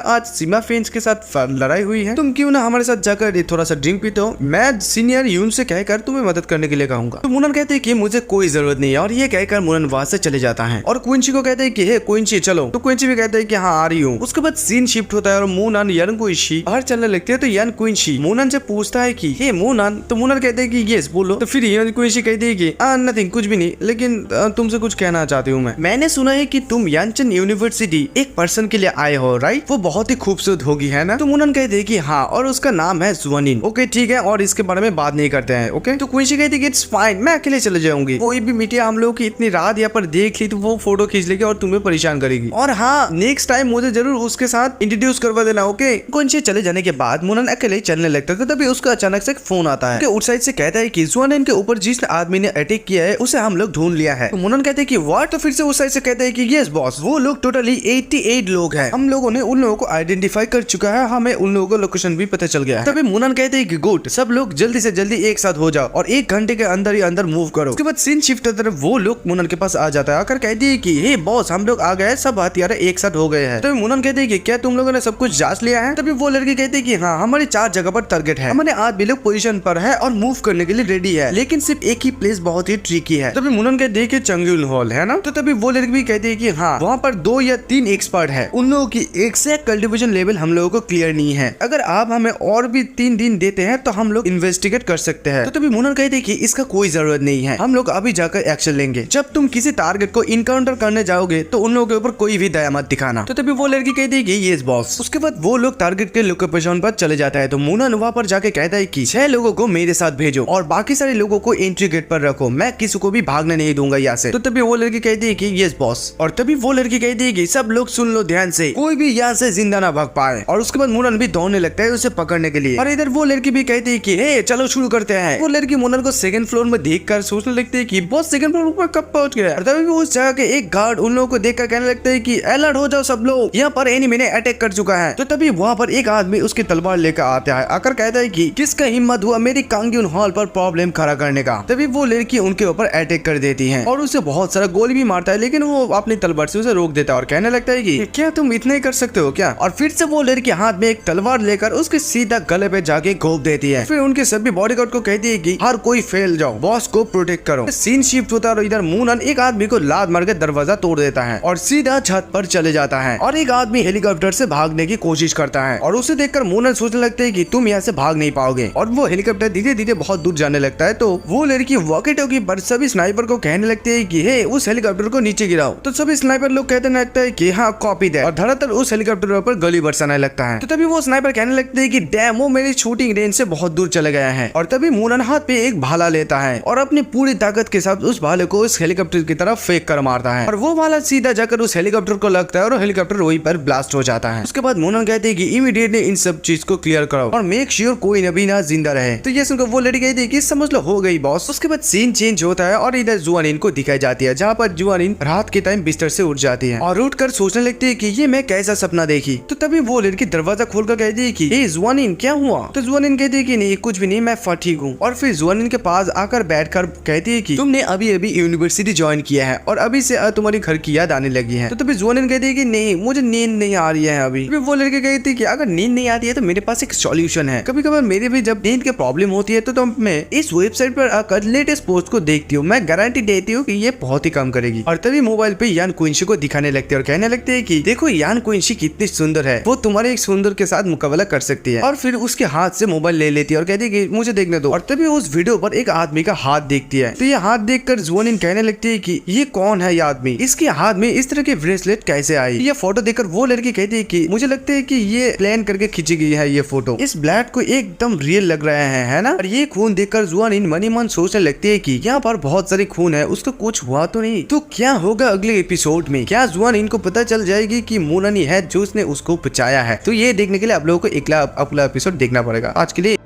आज सीमा फेंस के साथ लड़ाई हुई है, तुम क्यों ना हमारे साथ जाकर थोड़ा सा ड्रिंक पीते हो, मैं सीनियर यून से कहकर तुम्हें मदद करने के लिए कहूंगा। तो मोनन कहते हैं कि मुझे कोई जरूरत नहीं है, और ये कहकर मोनन वहां से चले जाता है और क्विंची को कहते हैं कि हे क्विंची चलो। तो क्विंची भी कहते हैं कि हाँ आ रही हूँ। उसके बाद सीन शिफ्ट होता है और मोनन यान कुइंची बाहर चलने लगती है। तो यान कुइंची मोनन से पूछता है कि हे मोनन, तो मोनन कहते हैं कि यस बोलो। तो फिर यान कुइंची कहती है कि नथिंग, कुछ भी नहीं, लेकिन तुमसे कुछ कहना चाहती हूँ मैंने सुना है कि तुम यानचन यूनिवर्सिटी एक पर्सन के लिए आए हो, राइट? वो बहुत ही खूबसूरत होगी है ना? तो मोनन कहते हैं कि हाँ, और उसका नाम है जुआनिन। ओके ठीक है, और इसके बारे में बात नहीं करते हैं। ओके तो क्विंची कहती है कि इट्स फाइन, मैं अकेले चले जाऊंगी, कोई भी मिटिया हम लोग की इतनी रात यहाँ पर देख ली तो वो फोटो खींच लेगी और तुम्हें परेशान करेगी, और हाँ नेक्स्ट टाइम मुझे जरूर उसके साथ इंट्रोड्यूस करवा देना। ओके क्विंची चले जाने के बाद मोनन अकेले चलने लगता है। तभी उसका अचानक से फोन आता है। उस साइड से कहता है कि जुआनिन के ऊपर जिस आदमी ने अटैक किया है उसे हम लोग ढूंढ लिया है। तो मोनन कहते हैं कि व्हाट? तो फिर से उस साइड से कहता है कि यस बॉस, वो लोग टोटली 88 लोग हैं, हम लोगों ने उन लोगों को आइडेंटिफाई कर चुका है, हमें उन लोगों का लोकेशन भी पता चल गया है। तभी मोनन कहते हैं कि गुड, सब लोग जल्दी से जल्दी एक साथ हो जाओ और 1 घंटे के अंदर ही अंदर मूव करो। उसके बाद सीन शिफ्ट होता है, वो लोग मोनन के पास आ जाता है, आकर कहती है कि हे बॉस, हम लोग आ गए, सब हथियार एक साथ हो गए हैं। तभी मोनन कहते हैं कि क्या तुम लोगों ने सब कुछ जांच लिया है? तभी वो लड़की कहती है कि हाँ, हमारे 4 जगह पर टारगेट है, हमारे 8 भी लोग पोजीशन पर है और मूव करने के लिए रेडी है, लेकिन सिर्फ एक ही प्लेस बहुत ही ट्रिकी है। तभी मोनन कहते हैं कि चंगुल हॉल है ना? तो तभी वो लड़की भी कहती है कि हाँ, वहाँ पर 2 या 3 एक्सपर्ट है, उन लोगों की एग्जैक्ट कल्टीवेशन लेवल हम लोगों को क्लियर नहीं है, अगर आप हमें और भी 3 दिन देते हैं तो हम लोग इन्वेस्टिगेट कर सकते हैं। तो तभी मोनन कहते हैं कि इसका कोई जरूरत नहीं है, हम लोग अभी जाकर एक्शन लेंगे, जब तुम किसी टारगेट को इनकाउंटर करने जाओगे तो उन लोगों के ऊपर कोई भी दया मत दिखाना। तो तभी वो लड़की कहती है कि यस बॉस। उसके बाद वो लोग टारगेट के लोकेशन पर चले जाता है। तो मोनन वहाँ पर जाके कहता है कि 6 लोगों को मेरे साथ भेजो और बाकी सारे लोगों को एंट्री गेट पर रखो, मैं किसी को भी भागने नहीं दूंगा यहाँ से। तो तभी वो लड़की कहती है कि यस बॉस, और तभी वो लड़की कहती है कि सब लोग सुन लो ध्यान से, कोई भी यहाँ से जिंदा ना भाग पाए। और उसके बाद मोनन भी दौड़ने लगता है उसे पकड़ने के लिए, और इधर वो लड़की भी कहती है कि हे चलो शुरू करते हैं। वो लड़की मोनन को 2nd फ्लोर में देखकर सोचने लगती है कि बॉस 2nd फ्लोर पर कब पहुंच गया। और तभी उस जगह के एक गार्ड उन लोगों को देखकर कहने लगता है कि अलर्ट हो जाओ सब लोग, यहाँ पर एनिमी ने अटैक कर चुका है। तो तभी वहाँ पर एक आदमी उसकी तलवार लेकर आता है, आकर कहता है कि किसका हिम्मत हुआ मेरी कांग्यून हॉल पर प्रॉब्लम खड़ा करने का। तभी वो लड़की उनके ऊपर अटैक कर देती है और उसे बहुत सारा गोली भी मारता है, लेकिन वो अपनी तलवार से उसे रोक देता है और कहने लगता है कि क्या तुम इतना ही कर सकते हो क्या? और फिर से वो लड़की हाथ में एक तलवार लेकर उसके सीधा गले पे जाके घोप देती है। फिर उनके सभी बॉडीगार्ड को कहती है कि हर कोई फैल जाओ, बॉस को प्रोटेक्ट करो। सीन शिफ्ट होता है और इधर मोनन एक आदमी को लात मार के दरवाजा तोड़ देता है और सीधा छत पर चले जाता है, और एक आदमी हेलीकॉप्टर से भागने की कोशिश करता है और उसे देखकर मोनन सोचने लगते है कि तुम यहाँ से भाग नहीं पाओगे, और वो हेलीकॉप्टर धीरे धीरे बहुत दूर जाने लगता है। तो वो लड़की वॉकी टॉकी पर सभी स्नाइपर को कहने लगती है कि हे उस हेलीकॉप्टर को नीचे गिराओ। तो सभी स्नाइपर लोग कहते लगता है कि हाँ कॉपी दे, और धड़ाधड़ उस हेलीकॉप्टर पर गोली बरसाने लगता है। तो तभी वो स्नाइपर कहने लगते है कि डैम, वो मेरी शूटिंग रेंज से बहुत दूर चले गया है। और तभी मोनन हाथ पे एक भाला लेता है और अपनी पूरी ताकत के साथ उस भाले को उस हेलीकॉप्टर की तरफ फेंक कर मारता है, और वो भाला सीधा जाकर उस हेलीकॉप्टर को लगता है और हेलीकॉप्टर वहीं पर ब्लास्ट हो जाता है। उसके बाद मोनन कहते हैं कि इमीडिएटली इन सब चीज को क्लियर करो और मेक श्योर कोई भी ना जिंदा रहे। तो ये सुनकर वो लड़की कहती है कि समझ लो हो गई बॉस। उसके बाद सीन चेंज होता है और इधर जुआनिन को दिखाई जाती है, जहाँ पर जुआनिन रात के टाइम बिस्तर से उठ जाती है और उठकर सोचने लगती है कि ये मैं कैसा सपना देखी। तो तभी वो लड़की दरवाजा खोलकर कहती है कि हे जुआनिन क्या हुआ? तो जुआनिन कहती है कि नहीं कुछ भी नहीं, मैं ठीक हूँ। और फिर जुआनिन के पास आकर बैठकर कहती है कि तुमने अभी अभी यूनिवर्सिटी ज्वाइन किया है और अभी से तुम्हारी घर की याद आने लगी है। तो तभी जुआनिन कहती है कि नहीं मुझे नींद नहीं आ रही है अभी। वो लड़की कहती है कि अगर नींद नहीं आती है तो मेरे पास एक सॉल्यूशन है, कभी कभार मेरे भी जब नींद की प्रॉब्लम होती है तो मैं इस वेबसाइट पर आकर लेटेस्ट पोस्ट को देखती हूँ, मैं गारंटी देती हूँ कि ये बहुत ही कम करेगी। और तभी मोबाइल पे यान कुइंशी को दिखाने लगते हैं और कहने लगते हैं कि देखो यान कुइंशी कितनी सुंदर है, वो तुम्हारे एक सुंदर के साथ मुकाबला कर सकती है। और फिर उसके हाथ से मोबाइल ले लेती है और कहती है कि मुझे देखने दो। और तभी उस वीडियो पर एक आदमी का हाथ देखती है। तो ये हाथ देखकर जुआनिन कहने लगती है कि ये कौन है ये आदमी, इसके हाथ में इस तरह की ब्रेसलेट कैसे आई? ये फोटो देखकर वो लड़की कहती है कि मुझे लगता है कि ये प्लान करके खींची गई है ये फोटो, इस ब्लड को एकदम रियल लग रहा है ना? और ये खून देखकर जुआनिन मनी मन सोचने लगती है कि यहाँ पर बहुत सारी खून है, उसको कुछ हुआ तो नहीं? तो क्या होगा अगले एपिसोड में? क्या जुआनिन को पता चल जाएगी कि मोनन ही है जो उसने उसको बचाया है? तो ये देखने के लिए आप लोगों को अगला एपिसोड देखना पड़ेगा। आज के लिए